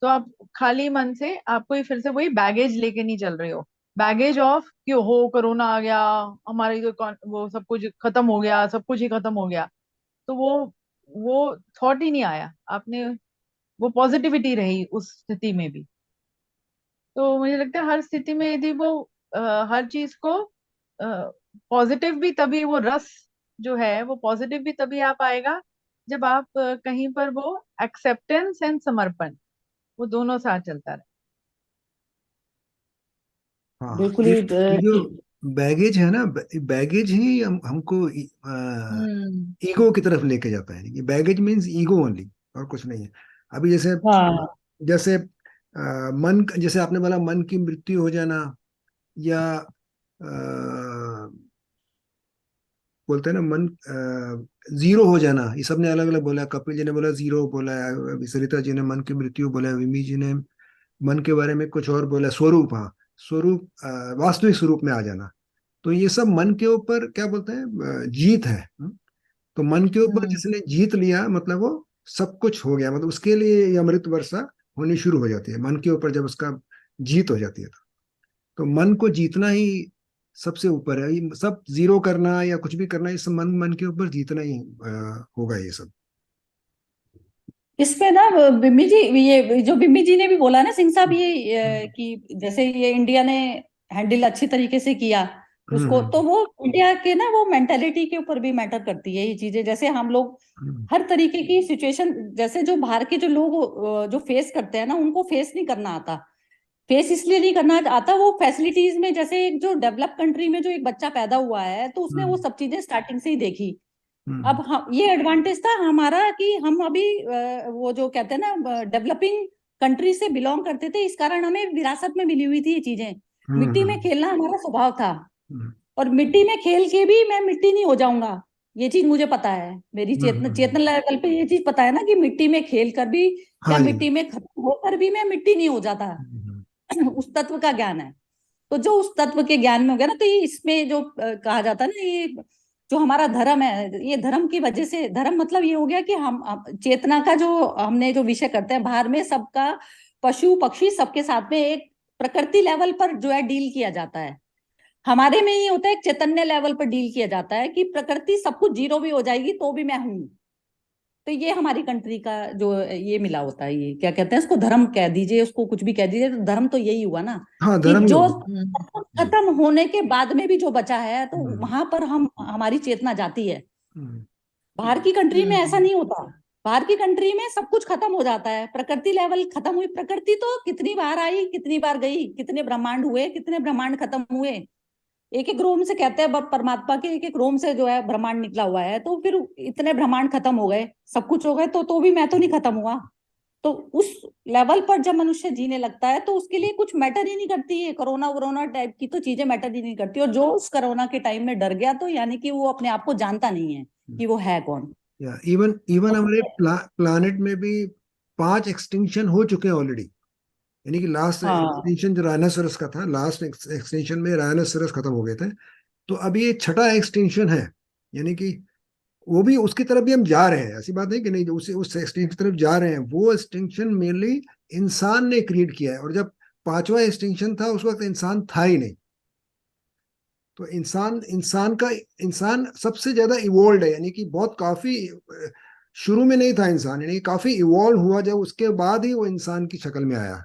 B: तो आप खाली मन से आप कोई फिर से वही बैगेज लेके नहीं चल रहे हो, बैगेज ऑफ कि हो कोरोना आ गया, हमारी जो वो सब कुछ खत्म हो गया, सब कुछ ही खत्म हो गया, तो वो थॉट ही नहीं आया आपने, वो पॉजिटिविटी रही उस स्थिति में भी। तो मुझे लगता है हर स्थिति में यदि वो हर चीज को पॉजिटिव भी, तभी वो रस जो है वो पॉजिटिव भी तभी आ पाएगा जब आप कहीं पर वो एक्सेप्टेंस एंड समर्पण, वो दोनों साथ चलता रहे।
C: हाँ,
F: बिल्कुल
C: ये
F: ही
C: ये जो बैगेज है ना, बैगेज ही हमको
B: हम्म।
C: ईगो की तरफ लेके जाता है। ये बैगेज मीन्स ईगो ओनली, और कुछ नहीं है। अभी जैसे
F: हाँ
C: जैसे जैसे आपने बोला मन की मृत्यु हो जाना, या बोलते हैं ना मन जीरो हो जाना, ये सबने अलग अलग बोला। कपिल जी ने बोला जीरो बोला है, अभी सरिता जी ने मन की मृत्यु बोला है, विमी जी ने मन के बारे में कुछ और बोला, स्वरूप, हाँ स्वरूप, वास्तविक स्वरूप में आ जाना। तो ये सब मन के ऊपर क्या बोलते हैं, जीत है। तो मन के ऊपर
B: हम्म।
C: जिसने जीत लिया, मतलब वो सब कुछ हो गया, मतलब उसके लिए ये अमृत वर्षा होनी शुरू हो जाती है मन के ऊपर, जब उसका जीत हो जाती है। तो मन को जीतना ही सबसे ऊपर है। ये सब जीरो करना या कुछ भी करना, ये सब मन मन के ऊपर जीतना ही होगा ये सब।
F: इसमें ना बिम्मी जी, ये जो बिम्मी जी ने भी बोला ना सिंह साहब, ये कि जैसे ये इंडिया ने हैंडल अच्छी तरीके से किया उसको,
C: हम्म
F: तो वो इंडिया के ना वो मेंटेलिटी के ऊपर भी मैटर करती है ये चीजें। जैसे हम लोग
C: हम्म
F: हर तरीके की सिचुएशन, जैसे जो बाहर के जो लोग जो फेस करते हैं ना, उनको फेस नहीं करना आता। फेस इसलिए नहीं करना आता, वो फैसिलिटीज में, जैसे एक जो डेवलप कंट्री में जो एक बच्चा पैदा हुआ है तो उसने वो
C: हम्म
F: सब चीजें स्टार्टिंग से ही देखी। अब
C: हम्म
F: हम ये एडवांटेज था हमारा कि हम अभी वो जो कहते हैं ना डेवलपिंग कंट्री से बिलोंग करते थे, इस कारण हमें विरासत में मिली हुई थी ये चीजें।
C: हम्म
F: मिट्टी में
C: हम्म
F: खेलना हमारा स्वभाव था,
C: हम्म
F: और मिट्टी में खेल के भी मैं मिट्टी नहीं हो जाऊंगा, ये चीज मुझे पता है। मेरी चेतना
C: हम्म।
F: चेतन लेवल पे ये चीज पता है ना कि मिट्टी में खेल कर भी या
C: हाँ जी।
F: मिट्टी में खत्म होकर भी मैं मिट्टी नहीं हो जाता।
C: हम्म
F: उस तत्व का ज्ञान है। तो जो उस तत्व के ज्ञान में हो गया ना, तो ये इसमें जो कहा जाता है ना, ये जो हमारा धर्म है, ये धर्म की वजह से, धर्म मतलब ये हो गया कि हम चेतना का जो हमने जो विषय करते हैं बाहर में, सबका पशु पक्षी सबके साथ में एक प्रकृति लेवल पर जो है डील किया जाता है। हमारे में ये होता है, एक चैतन्य लेवल पर डील किया जाता है कि प्रकृति सब कुछ जीरो भी हो जाएगी तो भी मैं हूं। तो ये हमारी कंट्री का जो ये मिला होता है, ये क्या कहते हैं उसको, धर्म कह दीजिए, उसको कुछ भी कह दीजिए, तो धर्म तो यही हुआ ना
C: हाँ,
F: कि
C: धर्म
F: जो
C: योग। जी।
F: खत्म होने के बाद में भी जो बचा है, तो
C: हम्म
F: वहां पर हम हमारी चेतना जाती है।
C: हम्म
F: बाहर की कंट्री में ऐसा
B: हम्म।
F: नहीं होता। बाहर की कंट्री में सब कुछ खत्म हो जाता है, प्रकृति लेवल खत्म हुई, प्रकृति तो कितनी बार आई कितनी बार गई, कितने ब्रह्मांड हुए, कितने ब्रह्मांड खत्म हुए। एक एक रोम से कहते हैं परमात्मा के एक एक रोम से जो है ब्रह्मांड निकला हुआ है, तो फिर इतने ब्रह्मांड खत्म हो गए, सब कुछ हो गए, तो भी मैं तो नहीं खत्म हुआ। तो उस लेवल पर जब मनुष्य जीने लगता है तो उसके लिए कुछ मैटर ही नहीं करती है, कोरोना वोरोना टाइप की तो चीजें मैटर ही नहीं करती। और जो उस कोरोना के टाइम में डर गया, तो यानी कि वो अपने आप को जानता नहीं है कि वो है कौन।
C: या इवन इवन हमारे प्लानेट में भी 5 एक्सटिंक्शन हो चुके हैं ऑलरेडी। यानी कि लास्ट
F: हाँ
C: एक्सटेंशन जो राइनोसरस का था, लास्ट एक्सटेंशन में राइनोसरस खत्म हो गए थे। तो अभी ये छठा एक्सटेंशन है। यानी कि वो भी उसकी तरफ भी हम जा रहे हैं, ऐसी बात नहीं कि नहीं, जो उस एक्सटेंशन की तरफ जा रहे हैं। वो एक्सटेंशन मेनली इंसान ने क्रिएट किया है, और जब पांचवा एक्सटेंशन था उस वक्त इंसान था ही नहीं। तो इंसान इंसान सबसे ज्यादा इवोल्व है, यानी कि बहुत काफी शुरू में नहीं था इंसान, यानी काफी इवॉल्व हुआ जब उसके बाद ही वो इंसान की शक्ल में आया।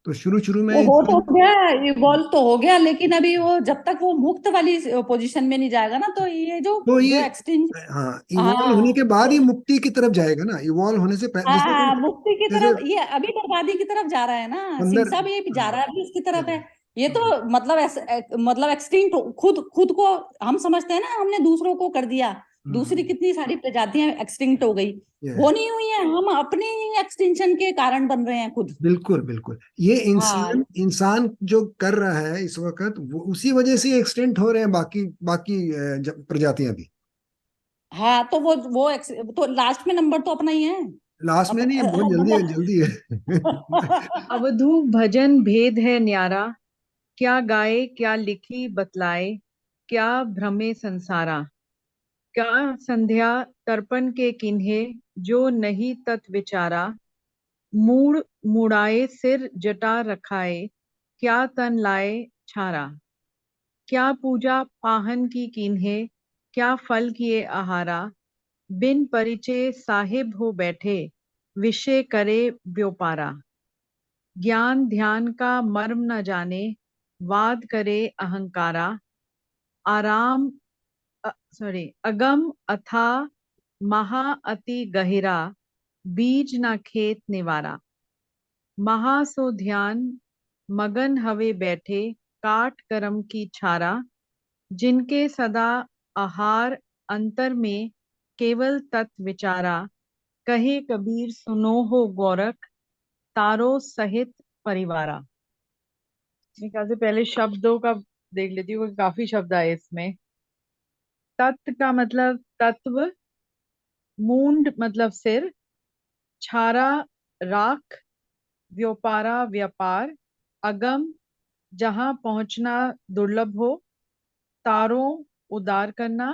C: तो शुरू शुरू में
F: वो हो तो
C: इंसान,
F: गया, इवॉल्व तो हो गया, लेकिन अभी वो जब तक वो मुक्त वाली पोजीशन में नहीं जाएगा ना, तो ये जो
C: तो
F: जो
C: ये,
F: एक्सटेंज।
C: हाँ, इवॉल्व होने
F: हाँ,
C: के बाद ही मुक्ति की तरफ जाएगा ना, इवॉल्व होने से पहले, जैसे
F: हाँ, मुक्ति की
C: जैसे
F: तरफ, ये अभी बर्बादी की तरफ जा रहा है ना, सिंह
C: अंदर,
F: साहब ये जा रहा है अभी उसकी तरफ है। ये तो
C: हाँ,
F: मतलब मतलब एक्सटिंक्ट, खुद खुद को हम समझते हैं ना, हमने दूसरों को कर दिया, दूसरी कितनी सारी प्रजातियां एक्सटिंक्ट हो गई,
C: ये
F: वो नहीं हुई है, हम अपने ही एक्सटिंक्शन के कारण बन रहे हैं खुद।
C: बिल्कुल बिल्कुल, ये
F: हाँ,
C: इंसान इंसान जो कर रहा है इस वक्त, वो उसी वजह से एक्सटेंट हो रहे हैं बाकी बाकी प्रजातियां भी।
F: हाँ, तो वो तो लास्ट में नंबर तो अपना ही है।
C: लास्ट में
F: अब
C: नहीं है, बहुत जल्दी है, जल्दी है।
B: अवधू भजन भेद है न्यारा, क्या गाए क्या लिखी बतलाए, क्या भ्रमे संसारा। क्या संध्या तर्पण के किन्हे, जो नहीं तत् विचारा। मूड मुड़ाए सिर जटा रखाए, क्या तन लाए छारा। क्या पूजा पाहन की कीन्हे, क्या फल किए आहारा। बिन परिचय साहिब हो बैठे, विषय करे व्योपारा। ज्ञान ध्यान का मर्म न जाने, वाद करे अहंकारा। आराम अगम अथा महा अति गहिरा, बीज न खेत निवारा। महा सो ध्यान मगन हवे बैठे, काट करम की छारा। जिनके सदा आहार अंतर में, केवल तत् विचारा। कहे कबीर सुनो हो गोरख, तारो सहित परिवारा। मेरे ख्याल से पहले शब्दों का देख लेती हूँ, काफी शब्द आए इसमें। तत् का मतलब तत्व, मूंड मतलब सिर, छारा राख, व्योपारा व्यापार, अगम जहां पहुंचना दुर्लभ हो, तारों उदार करना,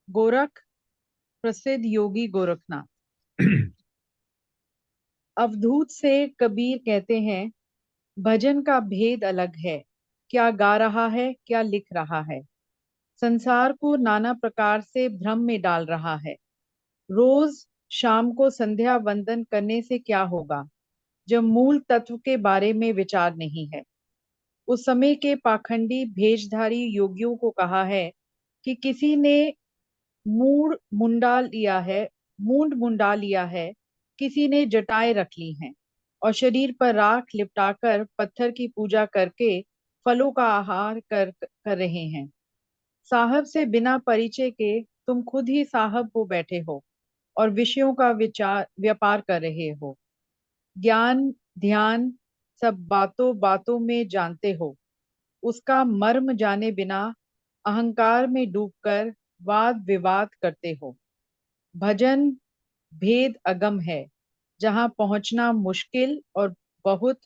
B: गोरख प्रसिद्ध योगी गोरखनाथ। अवधूत से कबीर कहते हैं, भजन का भेद अलग है, क्या गा रहा है क्या लिख रहा है। संसार को नाना प्रकार से भ्रम में डाल रहा है। रोज शाम को संध्या वंदन करने से क्या होगा, जब मूल तत्व के बारे में विचार नहीं है। उस समय के पाखंडी भेषधारी योगियों को कहा है कि किसी ने मूड मुंडा लिया है, मूंड मुंडा लिया है, किसी ने जटाएं रख ली हैं और शरीर पर राख लिपटाकर पत्थर की पूजा करके फलों का आहार कर रहे हैं। साहब से बिना परिचय के तुम खुद ही साहब हो बैठे हो और विषयों का विचार व्यापार कर रहे हो। ज्ञान ध्यान सब बातों बातों में जानते हो, उसका मर्म जाने बिना अहंकार में डूबकर वाद विवाद करते हो। भजन भेद अगम है, जहां पहुंचना मुश्किल और बहुत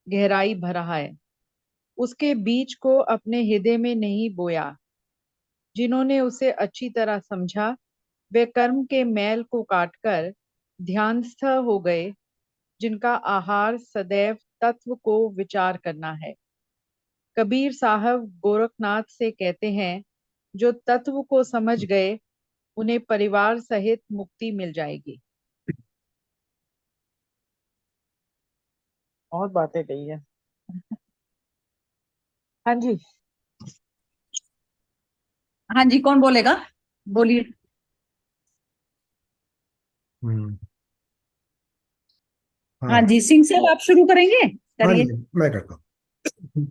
B: गहराई भरा है। उसके बीज को अपने हृदय में नहीं बोया। जिन्होंने उसे अच्छी तरह समझा, वे कर्म के मैल को काटकर ध्यानस्थ हो गए, जिनका आहार सदैव तत्व को विचार करना है। कबीर साहब गोरखनाथ से कहते हैं, जो तत्व को समझ गए, उन्हें परिवार सहित मुक्ति मिल जाएगी। बहुत बातें कही है। हाँ जी।
F: हाँ जी, कौन बोलेगा, बोलिए।
C: हम्म,
F: हाँ
C: हाँ
F: जी, सिंह साहब आप शुरू करेंगे,
C: हाँ
F: करिए।
C: जी, मैं करता हूँ।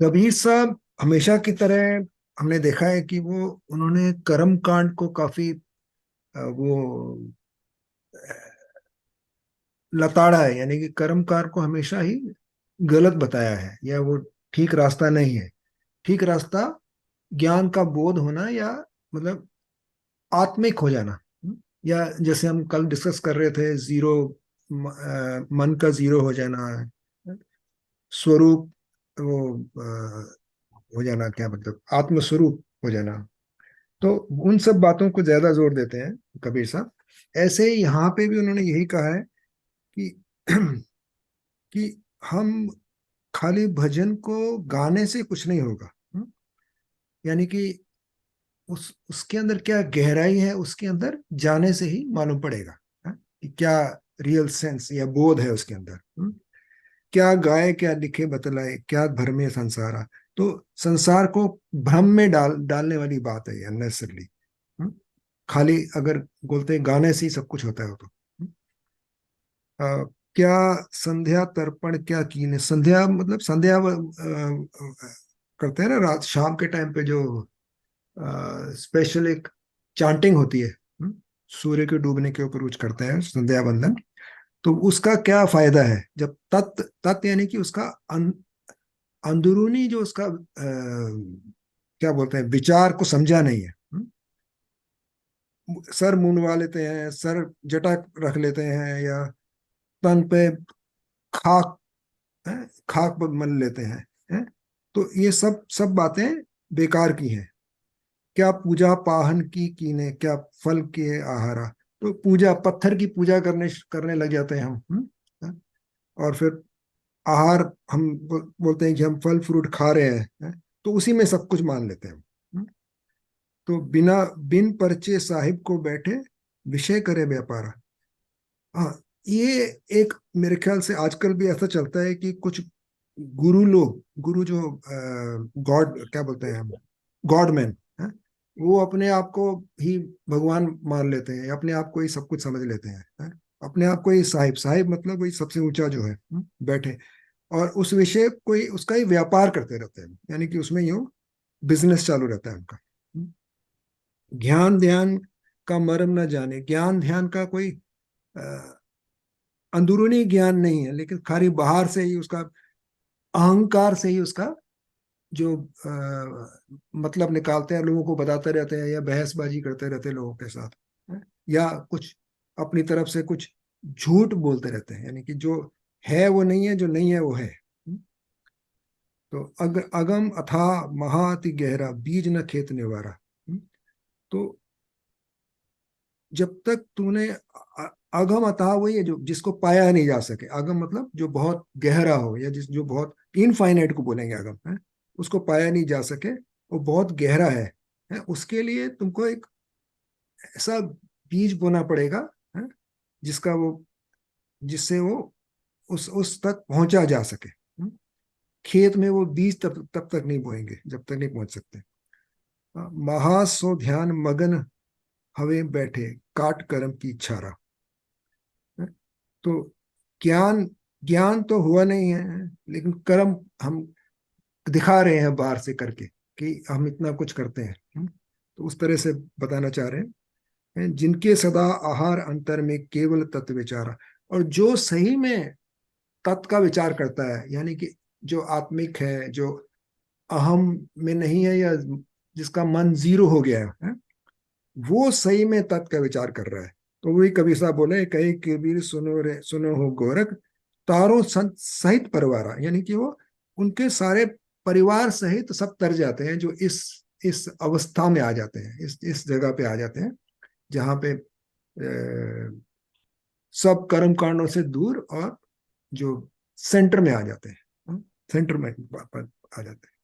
C: कबीर साहब हमेशा की तरह हमने देखा है कि वो, उन्होंने कर्म कांड को काफी वो लताड़ा है, यानी कि कर्मकार को हमेशा ही गलत बताया है, या वो ठीक रास्ता नहीं है। ठीक रास्ता ज्ञान का बोध होना, या मतलब आत्मिक हो जाना। या जैसे हम कल डिस्कस कर रहे थे, जीरो, मन का जीरो हो जाना, स्वरूप वो हो जाना, क्या मतलब आत्म स्वरूप हो जाना। तो उन सब बातों को ज्यादा जोर देते हैं कबीर साहब। ऐसे ही यहाँ पे भी उन्होंने यही कहा है कि कि हम खाली भजन को गाने से कुछ नहीं होगा। यानी कि उसके अंदर क्या गहराई है, उसके अंदर जाने से ही मालूम पड़ेगा कि क्या रियल सेंस या बोध है उसके अंदर। क्या गाए क्या लिखे बतलाए, क्या भ्रमे संसारा। तो संसार को भ्रम में डालने वाली बात है ये अननेसेसरली। खाली अगर बोलते हैं गाने से ही सब कुछ होता है तो क्या संध्या तर्पण क्या कीने। संध्या मतलब संध्या करते हैं ना रात शाम के टाइम पे, जो स्पेशल एक चांटिंग होती है सूर्य के डूबने के ऊपर कुछ करते हैं संध्या वंदन। तो उसका क्या फायदा है जब तत् यानी कि उसका अंदरूनी जो उसका क्या बोलते हैं विचार को समझा नहीं है। सर मुंडवा लेते हैं, सर जटा रख लेते हैं, या तन पे खाक खाक पर मल लेते हैं। तो ये सब सब बातें बेकार की हैं। क्या पूजा पाहन की कीने, क्या फल के आहारा। तो पूजा, पत्थर की पूजा करने लग जाते हैं हम। और फिर आहार हम बोलते हैं कि हम फल फ्रूट खा रहे हैं। तो उसी में सब कुछ मान लेते हैं हम। तो बिन परचे साहिब को बैठे विषय करे व्यापारा। हाँ, ये एक मेरे ख्याल से आजकल भी ऐसा चलता है कि कुछ गुरु जो गॉड क्या बोलते हैं हम, गॉड मैन, वो अपने आप को ही भगवान मान लेते हैं, अपने आप को ही सब कुछ समझ लेते हैं। अपने आप को ही साहिब मतलब वही सबसे ऊंचा जो है बैठे, और उस विषय को ही उसका ही व्यापार करते रहते हैं, यानी कि उसमें यूं बिजनेस चालू रहता है उनका। ज्ञान ध्यान का मर्म न जाने। ज्ञान ध्यान का कोई अंदरूनी ज्ञान नहीं है, लेकिन खाली बाहर से ही उसका अहंकार से ही उसका जो मतलब निकालते हैं, लोगों को बताते रहते हैं, या बहसबाजी करते रहते हैं लोगों के साथ, या कुछ अपनी तरफ से कुछ झूठ बोलते रहते हैं, यानी कि जो है वो नहीं है, जो नहीं है वो है। तो अगम अथा महाति गहरा, बीज न खेत निवारा। तो जब तक तूने अगम अथा वही है जो जिसको पाया नहीं जा सके। अगम मतलब जो बहुत गहरा हो, या जो बहुत इनफाइनाइट को बोलेंगे अगम, है उसको पाया नहीं जा सके, वो बहुत गहरा है। उसके लिए तुमको एक ऐसा बीज बोना पड़ेगा, है जिसका वो जिससे वो उस तक पहुंचा जा सके। खेत में वो बीज तब तक नहीं बोएंगे जब तक नहीं पहुंच सकते। महासो ध्यान मगन हवे बैठे, काट कर्म की इच्छारा। तो ज्ञान ज्ञान तो हुआ नहीं है, लेकिन कर्म हम दिखा रहे हैं बाहर से करके कि हम इतना कुछ करते हैं। तो उस तरह से बताना चाह रहे हैं, जिनके सदा आहार अंतर में केवल तत्व विचारा। और जो सही में तत्व का विचार करता है, यानी कि जो आत्मिक है, जो अहम में नहीं है, या जिसका मन जीरो हो गया है, वो सही में तत्व का विचार कर रहा है। तो वही कबीर साहब बोले, कहे कबीर सुनो हो गोरख, तारों संत सहित परिवारा। यानी कि वो उनके सारे परिवार सहित सब तर जाते हैं, जो इस अवस्था में आ जाते हैं, इस जगह पे आ जाते हैं जहाँ पे सब कर्म कांडों से दूर, और जो सेंटर में आ जाते हैं, सेंटर में आ जाते हैं।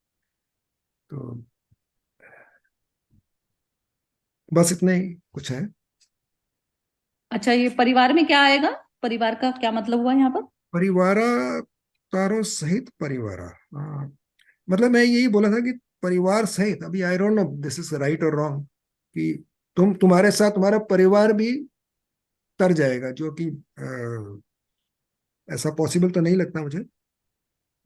C: तो बस इतना ही कुछ है।
F: अच्छा, ये परिवार में क्या आएगा? परिवार का क्या मतलब हुआ यहाँ पर?
C: परिवारा, तारों सहित परिवारा। मतलब मैं यही बोला था कि परिवार सहित, अभी I don't know this is right और रॉन्ग, कि तुम्हारे साथ तुम्हारा परिवार भी तर जाएगा, जो कि ऐसा पॉसिबल तो नहीं लगता मुझे।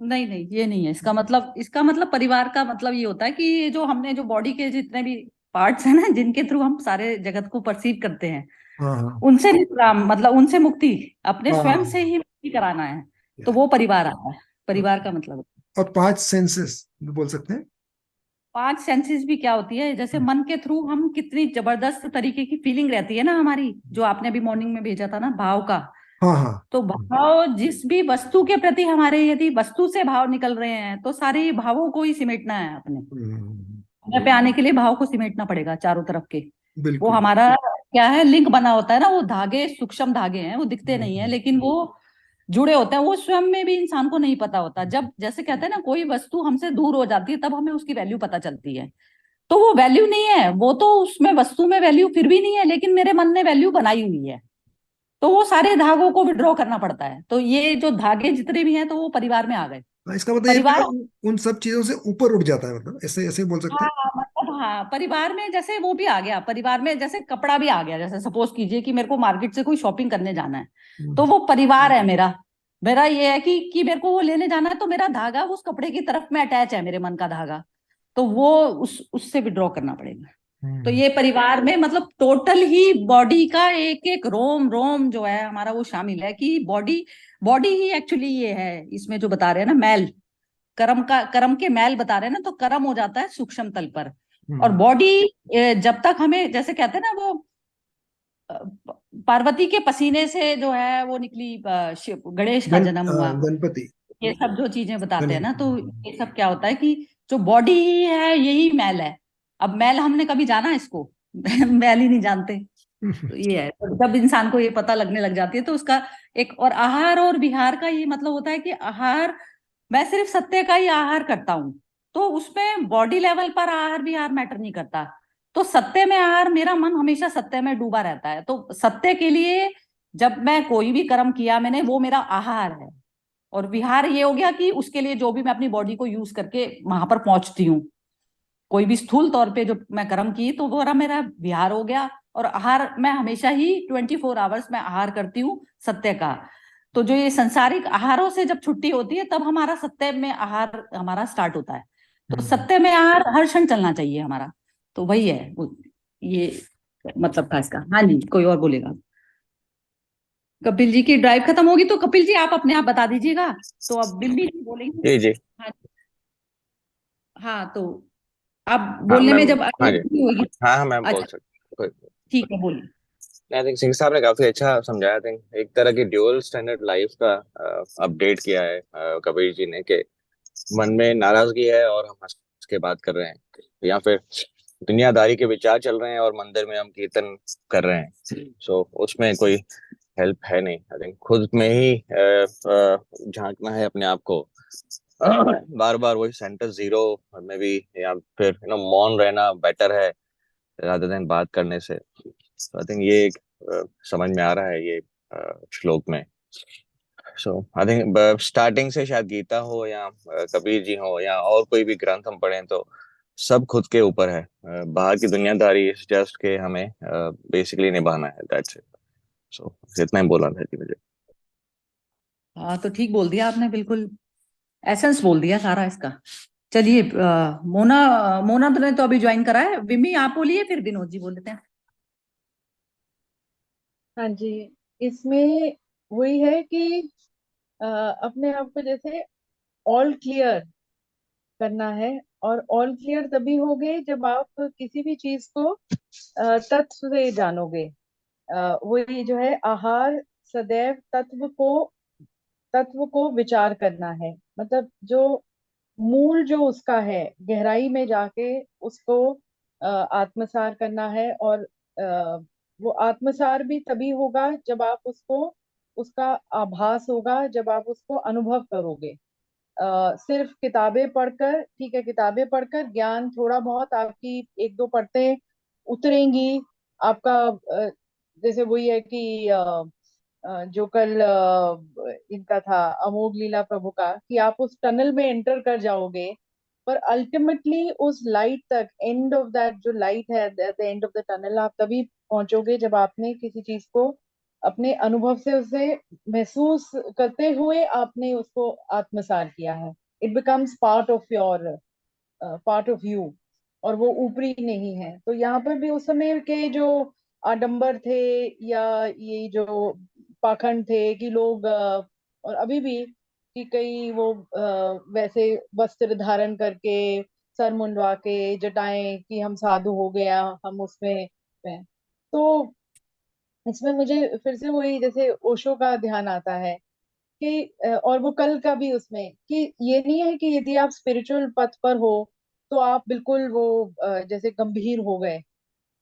F: नहीं नहीं, ये नहीं है इसका मतलब परिवार का मतलब ये होता है कि ये जो हमने जो बॉडी के जितने भी पार्ट्स हैं ना, जिनके थ्रू हम सारे जगत को परसीव करते हैं,
C: हाँ हाँ
F: उनसे निष्काम, मतलब उनसे मुक्ति अपने स्वयं
C: हाँ।
F: से ही मुक्ति कराना है। तो वो परिवार आता है, परिवार का मतलब।
C: और 5 सेंसेस बोल सकते हैं।
F: 5 सेंसेस भी क्या होती है? जैसे मन के थ्रू हम कितनी जबरदस्त तरीके की फीलिंग रहती है ना हमारी, जो आपने अभी मॉर्निंग में भेजा था ना, भाव का।
C: हाँ हाँ
F: तो भाव जिस भी वस्तु के प्रति हमारे, यदि वस्तु से भाव निकल रहे हैं, तो सारे भावों को ही सिमेटना है अपने पे आने के लिए। भाव को सिमेटना पड़ेगा चारों तरफ के। वो
C: बिल्कुल।
F: हमारा क्या है, लिंक बना होता है ना, वो धागे सूक्ष्म धागे हैं, वो दिखते नहीं है, लेकिन वो जुड़े होते हैं। वो स्वयं में भी इंसान को नहीं पता होता। जब जैसे कहते हैं ना, कोई वस्तु हमसे दूर हो जाती है, तब हमें उसकी वैल्यू पता चलती है। तो वो वैल्यू नहीं है, वो तो उसमें वस्तु में वैल्यू फिर भी नहीं है, लेकिन मेरे मन ने वैल्यू बनाई हुई है। तो वो सारे धागों को विड्रॉ करना पड़ता है। तो ये जो धागे जितने भी हैं तो वो परिवार में आ गए।
C: इसका मतलब ये है
F: परिवार,
C: कि उन सब चीजों से ऊपर उठ जाता है, मतलब ऐसे ऐसे बोल सकते
F: हाँ
C: हैं।
F: मतलब हाँ, परिवार में जैसे वो भी आ गया, परिवार में जैसे कपड़ा भी आ गया। जैसे सपोज कीजिए कि मेरे को मार्केट से कोई शॉपिंग करने जाना है, तो वो परिवार है मेरा। मेरा ये है कि मेरे को वो लेने जाना है, तो मेरा धागा उस कपड़े की तरफ में अटैच है, मेरे मन का धागा। तो वो उससे विड्रॉ करना पड़ेगा। तो ये परिवार में मतलब टोटल ही बॉडी का एक एक रोम रोम जो है हमारा वो शामिल है। कि बॉडी बॉडी ही एक्चुअली ये है, इसमें जो बता रहे हैं ना मैल, कर्म के मैल बता रहे हैं ना, तो कर्म हो जाता है सूक्ष्म तल पर। और बॉडी जब तक हमें, जैसे कहते हैं ना वो अ, पार्वती के पसीने से जो है वो निकली, गणेश का जन्म हुआ।
C: गणपति।
F: ये सब जो चीजें बताते हैं
C: गणेश।
F: ना, तो ये सब क्या होता है कि जो बॉडी ही है यही मैल है। अब मैल हमने कभी जाना इसको? मैल ही नहीं जानते। तो ये है, तो जब इंसान को ये पता लगने लग जाती है तो उसका एक और आहार और विहार का ये मतलब होता है कि आहार, मैं सिर्फ सत्य का ही आहार करता हूँ। तो उसमें बॉडी लेवल पर आहार विहार मैटर नहीं करता। तो सत्य में आहार, मेरा मन हमेशा सत्य में डूबा रहता है। तो सत्य के लिए जब मैं कोई भी कर्म किया मैंने, वो मेरा आहार है। और विहार ये हो गया कि उसके लिए जो भी मैं अपनी बॉडी को यूज करके वहां पर पहुंचती हूँ, कोई भी स्थूल तौर पे जो मैं कर्म की, तो वो मेरा विहार हो गया। और आहार मैं हमेशा ही 24 आवर्स में आहार करती हूँ सत्य का। तो जो ये संसारिक आहारों से जब छुट्टी होती है तब हमारा सत्य में आहार हमारा स्टार्ट होता है। तो सत्य में आहार हर क्षण चलना चाहिए हमारा। तो वही है ये मतलब था इसका। हाँ जी, कोई और बोलेगा? कपिल जी की ड्राइव खत्म होगी तो कपिल जी आप अपने आप बता दीजिएगा, तो अब बिल्ली जी बोलेंगे।
D: जी जी।
F: हाँ, हाँ तो आप
D: हाँ
F: बोलने में
D: मैम।
F: जब
D: हाँ जी।
F: नहीं होगी।
D: हाँ हाँ मैम बोल
F: अच्छा,
D: सकते।
F: ठीक है, बोलिए।
D: आई थिंक सिंह साहब ने काफी अच्छा समझाया। आई थिंक एक तरह की ड्यूअल स्टैंडर्ड लाइफ का अपडेट किया है कबीर जी ने, कि मन में नाराजगी है और हम हंस के बात कर रहे हैं, या फिर दुनियादारी के विचार चल रहे हैं और मंदिर में हम कीर्तन कर रहे हैं। सो उसमें कोई हेल्प है नहीं। आई थिंक खुद में ही झांकना है अपने आप को, बार बार वही सेंटर जीरो में भी, या फिर मौन रहना बेटर है रादर देन बात करने से। तो आई थिंक ये एक समझ में आ रहा है ये श्लोक में। सो आई थिंक स्टार्टिंग से शायद गीता हो या कबीर जी हो या और कोई भी ग्रंथ हम पढ़ें, तो सब खुद के ऊपर है। बाहर की दुनियादारी इस जस्ट के हमें बेसिकली निभाना है, दैट्स इट। सो इतना ही बोला था जी मुझे।
F: हाँ तो ठीक बोल दिया आपने, बिल्कुल एसेंस बोल दिया सारा इसका। चलिए मोना, मोना तो ने तो अभी ज्वाइन करा है। विमी आप बोलिए, फिर विनोद जी बोल लेते हैं।
B: हाँ जी। इसमें वही है कि अपने आप को जैसे ऑल क्लियर करना है। और ऑल क्लियर तभी होगे जब आप किसी भी चीज को तत्व से जानोगे। वही जो है आहार, सदैव तत्व को विचार करना है। मतलब जो मूल जो उसका है, गहराई में जाके उसको आत्मसार करना है। और वो आत्मसार भी तभी होगा जब आप उसको, उसका आभास होगा जब आप उसको अनुभव करोगे। सिर्फ किताबें पढ़कर, ठीक है, किताबें पढ़कर ज्ञान थोड़ा बहुत आपकी एक दो पढ़ते उतरेंगी आपका। जैसे वही है कि जो कल इनका था अमोघ लीला प्रभु का, कि आप उस टनल में एंटर कर जाओगे, पर अल्टीमेटली उस लाइट तक, एंड ऑफ दैट जो लाइट है at the end of the tunnel, आप तभी पहुंचोगे जब आपने किसी चीज को अपने अनुभव से, उसे महसूस करते हुए आपने उसको आत्मसार किया है। It becomes part of you. और वो ऊपरी नहीं है। तो यहाँ पर भी उस समय के जो आडंबर थे, या ये जो पाखंड थे कि लोग और अभी भी कि कई वो वैसे वस्त्र धारण करके, सर मुंडवा के, जटाएं कि हम साधु हो गया, हम उसमें हैं। तो इसमें मुझे फिर से वही जैसे ओशो का ध्यान आता है कि और वो कल का भी उसमें, कि ये नहीं है कि यदि आप स्पिरिचुअल पथ पर हो तो आप बिल्कुल वो जैसे गंभीर हो गए।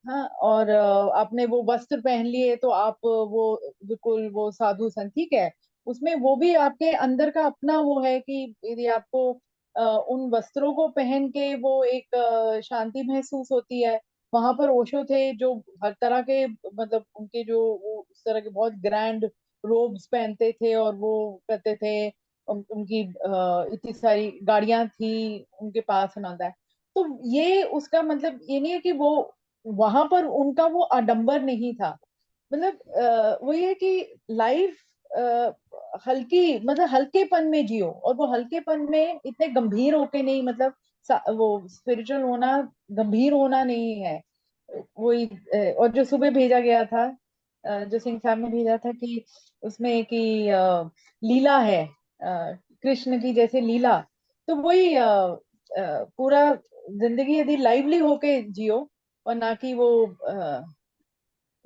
B: हाँ, और आपने वो वस्त्र पहन लिए तो आप वो बिल्कुल वो साधु संत, ठीक है। उसमें वो भी आपके अंदर का अपना वो है कि यदि आपको उन वस्त्रों को पहन के वो एक शांति महसूस होती है। वहां पर ओशो थे जो हर तरह के मतलब उनके जो वो उस तरह के बहुत ग्रैंड रोब्स पहनते थे और वो करते थे। उनकी इतनी सारी गाड़ियां थी उनके पास नंदा है। तो ये उसका मतलब ये नहीं है कि वो वहां पर उनका वो आडंबर नहीं था। मतलब वही है कि लाइफ हल्की मतलब हल्केपन में जियो और वो हल्केपन में इतने गंभीर होके नहीं मतलब वो स्पिरिचुअल होना गंभीर होना नहीं है। वही और जो सुबह भेजा गया था जो सिंह साहब ने भेजा था कि उसमें कि लीला है कृष्ण की जैसे लीला। तो वही पूरा जिंदगी यदि लाइवली होके जियो और ना कि वो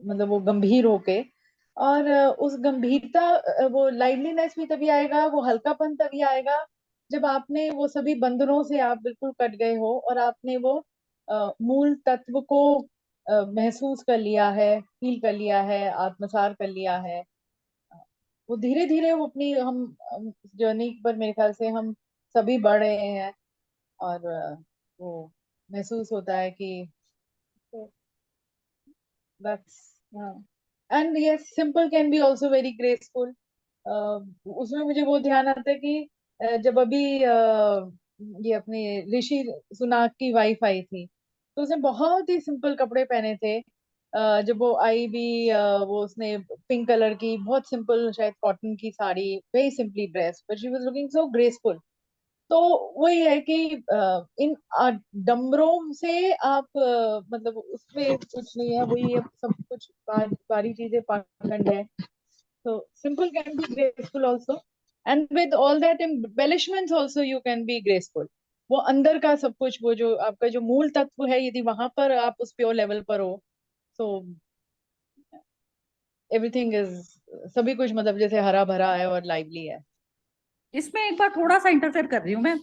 B: मतलब वो गंभीर होके। और उस गंभीरता वो लाइवलीनेस भी तभी आएगा वो हल्कापन तभी आएगा जब आपने वो सभी बंधनों से आप बिल्कुल कट गए हो और आपने वो मूल तत्व को महसूस कर लिया है फील कर लिया है आत्मसात कर लिया है। वो धीरे धीरे वो अपनी हम जर्नी पर मेरे ख्याल से हम सभी बढ़ रहे हैं। और वो महसूस होता है कि that's and yes simple can be also very graceful। उसमें मुझे वो ध्यान आता है कि जब अभी ये अपने ऋषि सुनाक की वाइफ आई थी तो उसने बहुत ही सिंपल कपड़े पहने थे। जब वो आई भी वो उसने पिंक कलर की बहुत सिंपल शायद कॉटन की sari very simply dress but she was looking so graceful. तो वही है कि इन डमरों से आप मतलब उसमें कुछ नहीं है वही है सब कुछ बारी चीजें पाखंड है। तो simple can be graceful also and with all that embellishments also you can be graceful. वो अंदर का सब कुछ वो जो आपका जो मूल तत्व है यदि वहां पर आप उस प्योर लेवल पर हो तो एवरीथिंग इज सभी कुछ मतलब जैसे हरा भरा है और लाइवली है।
F: इसमें एक बार थोड़ा सा इंटरफेयर कर रही हूँ मैं।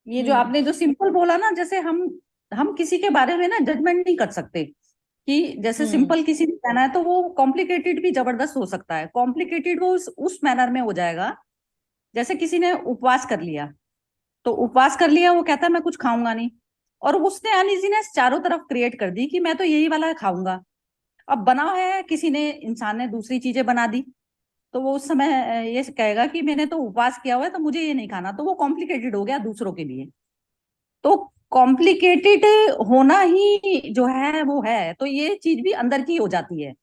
F: ये जो
B: हम्म
F: आपने जो सिंपल बोला ना, जैसे हम किसी के बारे में ना जजमेंट नहीं कर सकते कि जैसे
B: हम्म
F: सिंपल किसी ने कहना है तो वो कॉम्प्लिकेटेड भी जबरदस्त हो सकता है। कॉम्प्लिकेटेड वो उस मैनर में हो जाएगा जैसे किसी ने उपवास कर लिया, तो उपवास कर लिया, वो कहता है मैं कुछ खाऊंगा नहीं, और उसने अनइजीनेस चारों तरफ क्रिएट कर दी कि मैं तो यही वाला खाऊंगा। अब बना है किसी ने, इंसान ने दूसरी चीजें बना दी, तो वो उस समय ये कहेगा कि मैंने तो उपवास किया हुआ है तो मुझे ये नहीं खाना, तो वो कॉम्प्लिकेटेड हो गया दूसरों के लिए। तो कॉम्प्लिकेटेड होना ही जो है वो है, तो ये चीज भी अंदर की हो जाती है।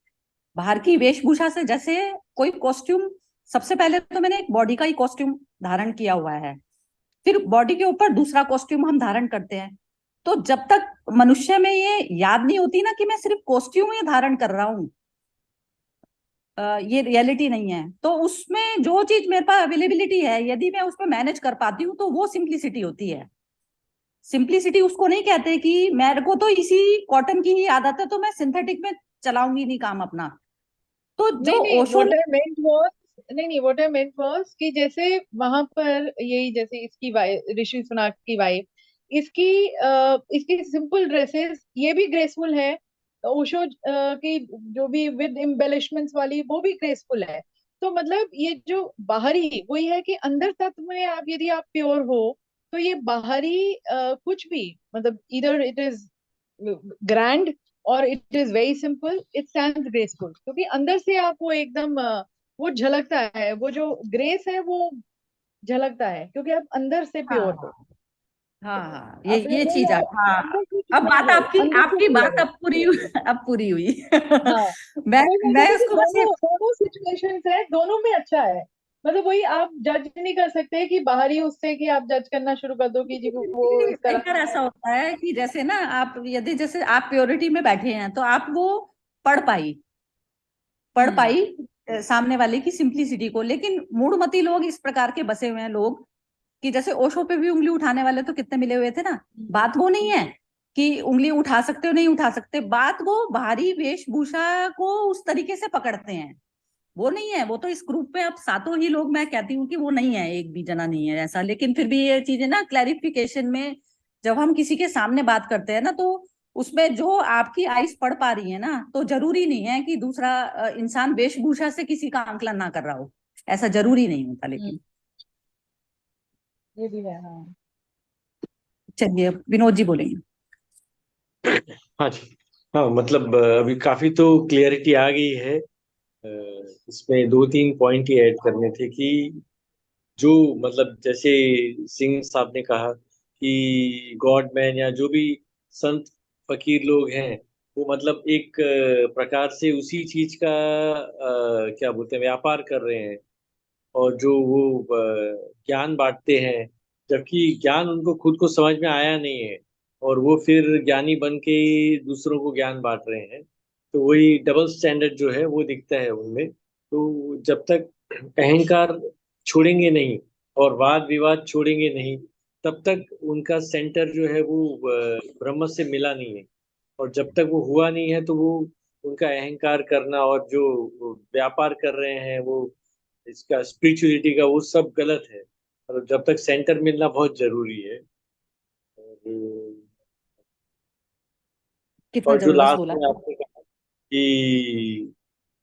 F: बाहर की वेशभूषा से, जैसे कोई कॉस्ट्यूम, सबसे पहले तो मैंने एक बॉडी का ही कॉस्ट्यूम धारण किया हुआ है, फिर बॉडी के ऊपर दूसरा कॉस्ट्यूम हम धारण करते हैं। तो जब तक मनुष्य में ये याद नहीं होती ना कि मैं सिर्फ कॉस्ट्यूम ही धारण कर रहा हूँ, ये रियलिटी नहीं है, तो उसमें जो चीज मेरे पास अवेलेबिलिटी है यदि मैं उसमें मैनेज कर पाती हूँ तो वो सिंप्लिसिटी होती है। सिंप्लिसिटी उसको नहीं कहते कि मेरे को तो इसी कॉटन की ही आदत है तो मैं सिंथेटिक में चलाऊंगी नहीं काम अपना। तो जो
B: नहीं नहीं
F: ओशो
B: व्हाट
F: ने,
B: आई मेंट वाज नहीं नहीं व्हाट आई मेंट वाज कि जैसे वहां पर यही जैसे इसकी वाइफ ऋषि सुनाक की वाइफ इसकी सिंपल ड्रेसेस ये भी ग्रेसफुल है। ओशो की जो भी विद एम्बेलिशमेंट्स वाली वो भी ग्रेसफुल है। तो मतलब ये जो बाहरी वही है कि अंदर तत्व में आप यदि आप प्योर हो तो ये बाहरी कुछ भी मतलब इधर इट इज ग्रैंड और it is very simple it stands graceful क्योंकि अंदर से आप वो एकदम वो झलकता है वो जो ग्रेस है वो झलकता है क्योंकि आप अंदर से प्योर
F: हाँ
B: हो।
F: हाँ हाँ, ये
B: वही
F: चीज आ,
B: आप
F: हाँ।
B: अंदर से
F: अब
B: क्लियर
F: बात
B: हो
F: आपकी
B: अंदर से
F: आपकी
B: क्लियर
F: बात
B: हो।
F: अब पूरी अब पूरी हुई।
B: हाँ
F: मैं
B: वही मैं
F: मैं
B: कहती कि
F: उसको बस ये,
B: दोनों दोनों सिचुएशंस है दोनों में अच्छा है। मतलब वही आप जज नहीं कर सकते कि बाहरी उससे कि आप जज करना शुरू कर दो कि जी वो इस
F: कई
B: तरह
F: बार
B: से
F: ऐसा
B: है।
F: होता है कि जैसे ना आप यदि जैसे आप प्योरिटी में बैठे हैं तो आप वो पढ़ पाई पढ़
B: हम्म
F: पाई सामने वाले की सिंप्लिसिटी को। लेकिन मूढ़मती लोग इस प्रकार के बसे हुए हैं लोग कि जैसे ओशो पे भी उंगली उठाने वाले तो कितने मिले हुए थे ना। बात वो नहीं है कि उंगली उठा सकते हो नहीं उठा सकते, बात वो बाहरी वेशभूषा को उस तरीके से पकड़ते हैं, वो नहीं है। वो तो इस ग्रुप में अब सातों ही लोग, मैं कहती हूँ कि वो नहीं है, एक भी जना नहीं है ऐसा। लेकिन फिर भी ये चीजें ना क्लैरिफिकेशन में जब हम किसी के सामने बात करते हैं ना, तो उसमें जो आपकी आइज पढ़ पा रही है ना, तो जरूरी नहीं है कि दूसरा इंसान वेशभूषा से किसी का आंकलन ना कर रहा हो, ऐसा जरूरी नहीं होता।
B: हम्म,
F: लेकिन
B: ये भी है हाँ।
F: चलिए अब विनोद जी बोलेंगे।
G: हाँ जी। हाँ मतलब अभी काफी तो क्लियरिटी आ गई है। इसमें 2-3 पॉइंट ही ऐड करने थे कि जो मतलब जैसे सिंह साहब ने कहा कि गॉड मैन या जो भी संत फकीर लोग हैं वो मतलब एक प्रकार से उसी चीज का क्या बोलते हैं व्यापार कर रहे हैं और जो वो ज्ञान बांटते हैं जबकि ज्ञान उनको खुद को समझ में आया नहीं है और वो फिर ज्ञानी बन के दूसरों को ज्ञान बांट रहे हैं। तो वही डबल स्टैंडर्ड जो है वो दिखता है उनमें। तो जब तक अहंकार छोड़ेंगे नहीं और वाद विवाद छोड़ेंगे नहीं तब तक उनका सेंटर जो है वो ब्रह्म से मिला नहीं है। और जब तक वो हुआ नहीं है तो वो उनका अहंकार करना और जो वो व्यापार कर रहे हैं वो इसका स्पिरिचुअलिटी का वो सब गलत है। और जब तक सेंटर मिलना बहुत जरूरी है।
F: कितना
G: और जो
F: जबरदस्त
G: लास्ट
F: बोला।
G: में आपने कहा कि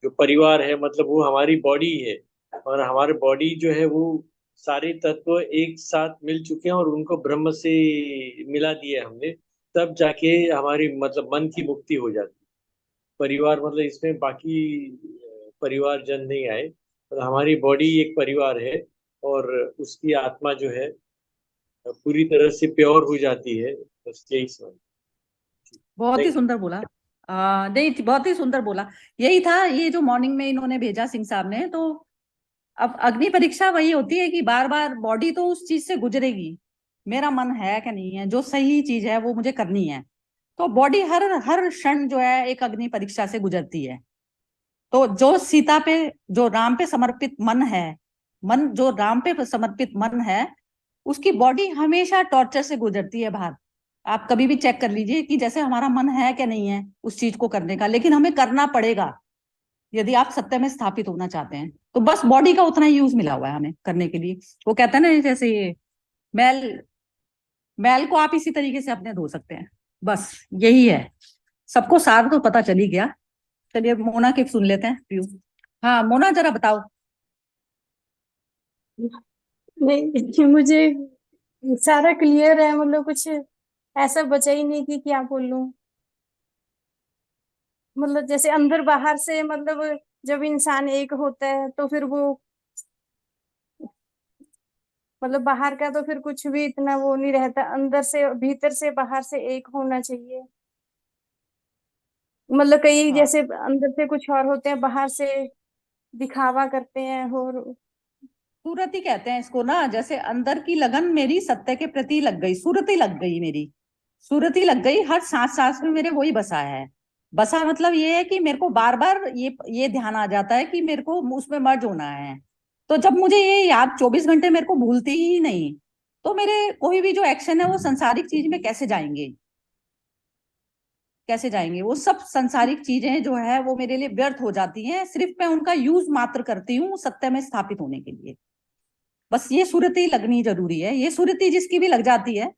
G: जो परिवार है मतलब वो हमारी बॉडी है और हमारे बॉडी जो है वो सारे तत्व एक साथ मिल चुके हैं और उनको ब्रह्म से मिला दिया है हमने। तब जाके हमारी मतलब मन की मुक्ति हो जाती है। परिवार मतलब इसमें बाकी परिवार जन नहीं आए और हमारी बॉडी एक परिवार है और उसकी आत्मा जो है पूरी तरह से प्योर हो जाती है। बस यही समझ।
F: बहुत ही
G: थैंक यू।
F: सुंदर बोला। नहीं बहुत ही सुंदर बोला। यही था ये जो मॉर्निंग में इन्होंने भेजा सिंह साहब ने। तो अब अग्नि परीक्षा वही होती है कि बार बार बॉडी तो उस चीज से गुजरेगी, मेरा मन है कि नहीं है, जो सही चीज है वो मुझे करनी है। तो बॉडी हर हर क्षण जो है एक अग्नि परीक्षा से गुजरती है। तो जो सीता पे, जो राम पे समर्पित मन है, मन जो राम पे समर्पित मन है, उसकी बॉडी हमेशा टॉर्चर से गुजरती है बाहर। आप कभी भी चेक कर लीजिए कि जैसे हमारा मन है कि नहीं है उस चीज को करने का, लेकिन हमें करना पड़ेगा यदि आप सत्य में स्थापित होना चाहते हैं। तो बस बॉडी का उतना ही यूज मिला हुआ है हमें करने के लिए। वो कहते हैं ना जैसे ये मैल, मैल को आप इसी तरीके से अपने धो सकते हैं। बस यही है। सबको सार तो पता चल ही गया। चलिए मोना के सुन लेते हैं व्यू। हाँ मोना जरा बताओ।
E: नहीं मुझे सारा क्लियर है, मतलब कुछ ऐसा बचा ही नहीं कि क्या बोलूं। मतलब जैसे अंदर बाहर से, मतलब जब इंसान एक होता है तो फिर वो मतलब बाहर का तो फिर कुछ भी इतना वो नहीं रहता, अंदर से भीतर से बाहर से एक होना चाहिए। मतलब कई
F: हाँ
E: जैसे अंदर से कुछ और होते हैं, बाहर से दिखावा करते हैं। और
F: सूरत ही कहते हैं इसको ना। जैसे अंदर की लगन मेरी सत्य के प्रति लग गई, सूरत ही लग गई मेरी, सूरत ही लग गई। हर सांस सांस में मेरे वही बसा है। बसा मतलब ये है कि मेरे को बार बार ये ध्यान आ जाता है कि मेरे को उसमें मर्ज होना है। तो जब मुझे ये याद 24 घंटे मेरे को भूलती ही नहीं, तो मेरे कोई भी जो एक्शन है वो संसारिक चीज में कैसे जाएंगे, कैसे जाएंगे। वो सब संसारिक चीजें जो है वो मेरे लिए व्यर्थ हो जाती हैं। सिर्फ मैं उनका यूज मात्र करती हूँ सत्य में स्थापित होने के लिए। बस ये सुरती लगनी जरूरी है। ये सुरती जिसकी भी लग जाती है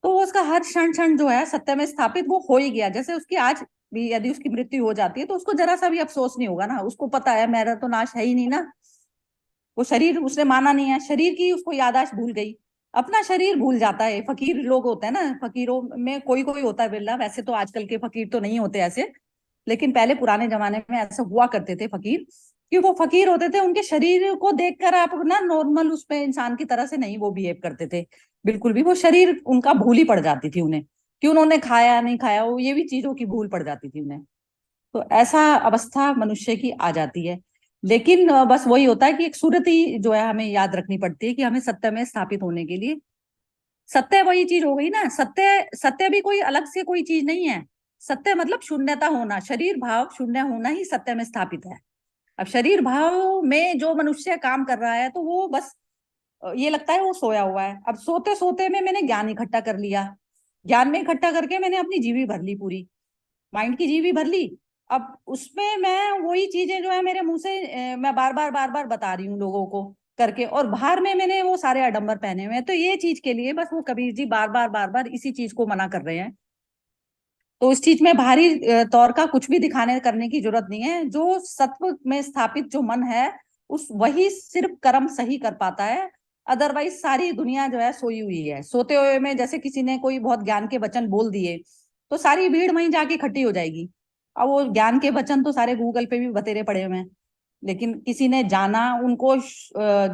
F: तो वो उसका हर क्षण क्षण जो है सत्य में स्थापित वो हो ही गया। जैसे उसकी आज भी यदि उसकी मृत्यु हो जाती है तो उसको जरा सा भी अफसोस नहीं होगा ना। उसको पता है मेरा तो नाश है ही नहीं ना। वो शरीर उसने माना नहीं है, शरीर की उसको याददाश्त भूल गई, अपना शरीर भूल जाता है। फकीर लोग होते हैं ना, फकीरों में कोई कोई होता है बिरला। वैसे तो आजकल के फकीर तो नहीं होते ऐसे, लेकिन पहले पुराने जमाने में ऐसा हुआ करते थे फकीर। कि वो फकीर होते थे, उनके शरीर को देखकर आप ना नॉर्मल उस पे इंसान की तरह से नहीं वो बिहेव करते थे बिल्कुल भी। वो शरीर उनका भूल ही पड़ जाती थी उन्हें कि उन्होंने खाया नहीं खाया, वो ये भी चीजों की भूल पड़ जाती थी उन्हें। तो ऐसा अवस्था मनुष्य की आ जाती है। लेकिन बस वही होता है कि एक सूरत ही जो है हमें याद रखनी पड़ती है कि हमें सत्य में स्थापित होने के लिए। सत्य वही चीज हो गई ना। सत्य, सत्य भी कोई अलग से कोई चीज नहीं है। सत्य मतलब शून्यता होना, शरीर भाव शून्य होना ही सत्य में स्थापित है। अब शरीर भाव में जो मनुष्य काम कर रहा है तो वो बस ये लगता है वो सोया हुआ है। अब सोते सोते में मैंने ज्ञान इकट्ठा कर लिया, ज्ञान में इकट्ठा करके मैंने अपनी जीवी भर ली, पूरी माइंड की जीवी भर ली। अब उसमें मैं वही चीजें जो है मेरे मुंह से मैं बार बार बता रही हूँ लोगों को करके, और बाहर में मैंने वो सारे आडंबर पहने हुए हैं। तो ये चीज के लिए बस वो कबीर जी बार बार इसी चीज को मना कर रहे हैं। तो इस चीज में भारी तौर का कुछ भी दिखाने करने की जरूरत नहीं है। जो सत्व में स्थापित जो मन है उस वही सिर्फ कर्म सही कर पाता है। अदरवाइज सारी दुनिया जो है सोई हुई है। सोते हुए में जैसे किसी ने कोई बहुत ज्ञान के वचन बोल दिए तो सारी भीड़ वहीं जाके इकट्ठी हो जाएगी। अब वो ज्ञान के वचन तो सारे गूगल पे भी बतेरे पड़े हुए हैं, लेकिन किसी ने जाना उनको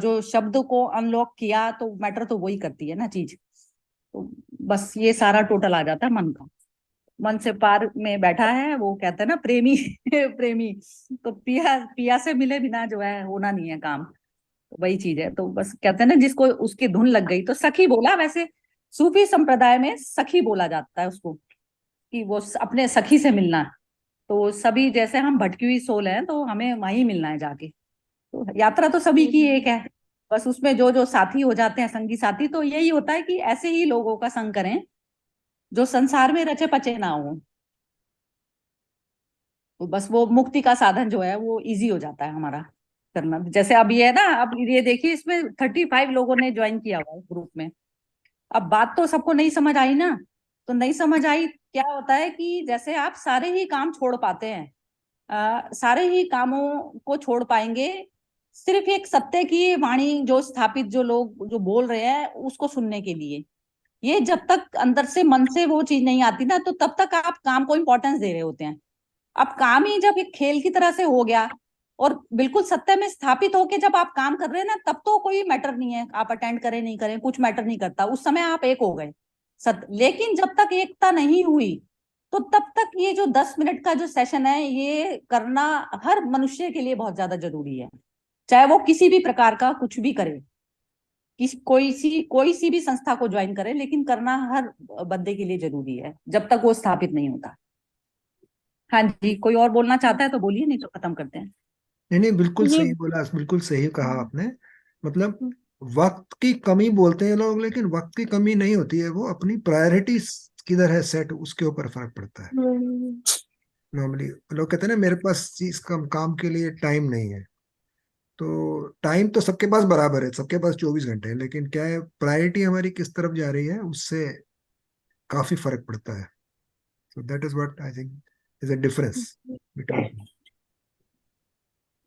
F: जो शब्द को अनलॉक किया तो मैटर तो वही करती है ना चीज। तो बस ये सारा टोटल आ जाता है मन का। मन से पार में बैठा है वो कहते हैं ना प्रेमी प्रेमी। तो पिया पिया से मिले बिना जो है होना नहीं है काम। तो वही चीज है। तो बस कहते हैं ना जिसको उसकी धुन लग गई तो सखी बोला। वैसे सूफी संप्रदाय में सखी बोला जाता है उसको, कि वो अपने सखी से मिलना। तो सभी जैसे हम भटकी हुई सोल हैं तो हमें वहीं मिलना है जाके। तो यात्रा तो सभी की एक है, बस उसमें जो जो साथी हो जाते हैं संगी साथी, तो यही होता है कि ऐसे ही लोगों का संग करें जो संसार में रचे पचे ना हो। तो बस वो मुक्ति का साधन जो है वो इजी हो जाता है हमारा करना। जैसे अब ये है ना, अब ये देखिए इसमें 35 लोगों ने ज्वाइन किया हुआ है ग्रुप में। अब बात तो सबको नहीं समझ आई ना। तो नहीं समझ आई क्या होता है कि जैसे आप सारे ही काम छोड़ पाते हैं, सारे ही कामों को छोड़ पाएंगे सिर्फ एक सत्य की वाणी जो स्थापित जो लोग जो बोल रहे हैं उसको सुनने के लिए। ये जब तक अंदर से मन से वो चीज नहीं आती ना तो तब तक आप काम को इंपॉर्टेंस दे रहे होते हैं। अब काम ही जब एक खेल की तरह से हो गया और बिल्कुल सत्य में स्थापित होके जब आप काम कर रहे हैं ना, तब तो कोई मैटर नहीं है आप अटेंड करें नहीं करें, कुछ मैटर नहीं करता, उस समय आप एक हो गए सत्य। लेकिन जब तक एकता नहीं हुई तो तब तक ये जो 10 मिनट का जो सेशन है ये करना हर मनुष्य के लिए बहुत ज्यादा जरूरी है, चाहे वो किसी भी प्रकार का कुछ भी करे, कोई सी भी संस्था को ज्वाइन करे, लेकिन करना हर बंदे के लिए जरूरी है जब तक वो स्थापित नहीं होता। हाँ जी, कोई और बोलना चाहता है तो बोलिए, नहीं तो खत्म करते हैं।
C: नहीं नहीं, बिल्कुल
E: ये
C: सही बोला, बिल्कुल सही कहा आपने। मतलब वक्त की कमी बोलते हैं लोग, लेकिन वक्त की कमी नहीं होती है, वो अपनी प्रायोरिटीज किधर है सेट, उसके ऊपर फर्क पड़ता है। नॉर्मली लोग कहते हैं ना मेरे पास चीज काम के लिए टाइम नहीं है। तो टाइम तो सबके पास बराबर है, सबके पास 24 घंटे है, लेकिन क्या है प्रायोरिटी हमारी किस तरफ जा रही है उससे काफी फर्क पड़ता है। So that is what I think is a difference between.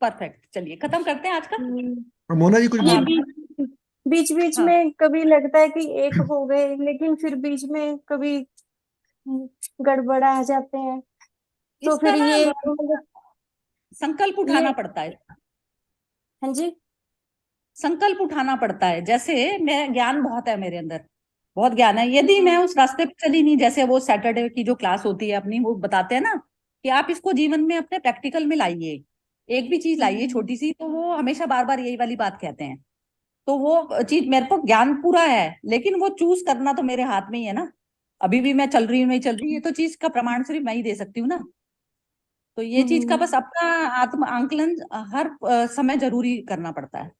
F: Perfect, चलिए खत्म करते हैं आज का।
C: मोना जी कुछ
E: ये
C: बोल।
E: बीच बीच
F: हाँ,
E: में कभी लगता है कि एक हो गए, लेकिन फिर बीच में कभी गड़बड़ा आ जाते हैं। तो
F: इसका
E: फिर
F: ना
E: ये
F: संकल्प
E: ये
F: उठाना पड़ता है।
E: हाँ जी।
F: संकल्प उठाना पड़ता है। जैसे मैं ज्ञान बहुत है मेरे अंदर, बहुत ज्ञान है, यदि मैं उस रास्ते पे चली नहीं, जैसे वो सैटरडे की जो क्लास होती है अपनी, वो बताते हैं ना कि आप इसको जीवन में अपने प्रैक्टिकल में लाइए, एक भी चीज लाइए छोटी सी, तो वो हमेशा बार बार यही वाली बात कहते हैं। तो वो चीज मेरे को ज्ञान पूरा है, लेकिन वो चूज करना तो मेरे हाथ में ही है ना। अभी भी मैं चल रही हूँ नहीं चल रही, ये तो चीज का प्रमाण सिर्फ मैं ही दे सकती हूँ ना। तो ये चीज का बस अपना आत्म आंकलन हर समय जरूरी करना पड़ता है।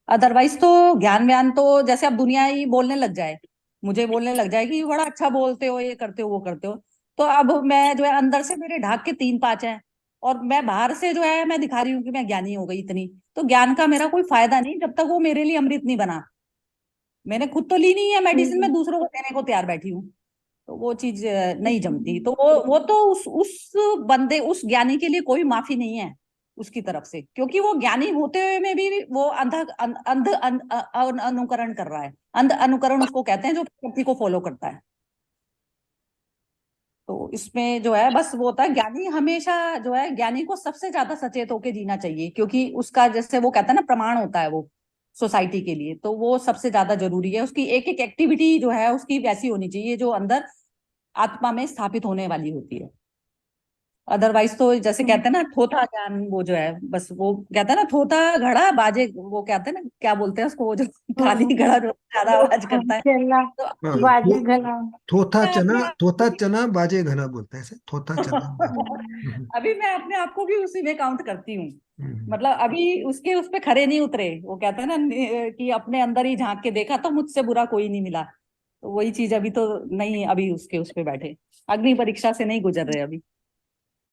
F: अदरवाइज तो ज्ञान व्यान तो जैसे अब दुनिया ही बोलने लग जाए, मुझे बोलने लग जाए कि बड़ा अच्छा बोलते हो, ये करते हो वो करते हो, तो अब मैं जो है अंदर से मेरे ढाक के 3-5 हैं और मैं बाहर से जो है मैं दिखा रही हूँ कि मैं ज्ञानी हो गई इतनी, तो ज्ञान का मेरा कोई फायदा नहीं जब तक वो मेरे लिए अमृत नहीं बना। मैंने खुद तो ली नहीं है मेडिसिन, में दूसरों को देने को तैयार बैठी हूँ। तो वो चीज नहीं जमती। तो वो तो उस बंदे उस ज्ञानी के लिए कोई माफी नहीं है उसकी तरफ से, क्योंकि वो ज्ञानी होते हुए में भी वो अंध अनुकरण कर रहा है। अंध अनुकरण उसको कहते हैं जो प्रकृति को फॉलो करता है। तो इसमें जो है बस वो होता है, ज्ञानी हमेशा जो है, ज्ञानी को सबसे ज्यादा सचेत होकर जीना चाहिए, क्योंकि उसका जैसे वो कहता है ना प्रमाण होता है वो सोसाइटी के लिए, तो वो सबसे ज्यादा जरूरी है। उसकी एक एक एक्टिविटी जो है उसकी वैसी होनी चाहिए जो अंदर आत्मा में स्थापित होने वाली होती है। अदरवाइज तो जैसे कहते हैं ना थोथा ज्ञान, वो जो है बस वो कहते हैं ना थोथा घड़ा बाजे, वो कहते हैं ना क्या बोलते हैं उसको, वो जो खाली घड़ा जो ज्यादा आवाज करता है।
E: चला
F: तो
C: हाँ,
E: बाजे घना।
C: थोथा चना बाजे घना बोलते हैं ऐसे, थोथा चना बाजे। हम्म,
F: अभी मैं अपने आप को भी उसी में काउंट करती हूँ।
C: हम्म,
F: मतलब अभी उसके उस पे खरे नहीं उतरे, वो कहते हैं ना कि अपने अंदर ही झांक के देखा तो मुझसे बुरा कोई नहीं मिला। तो वही चीज अभी तो नहीं, अभी उसके उस पे बैठे, अग्नि परीक्षा से नहीं गुजर रहे अभी।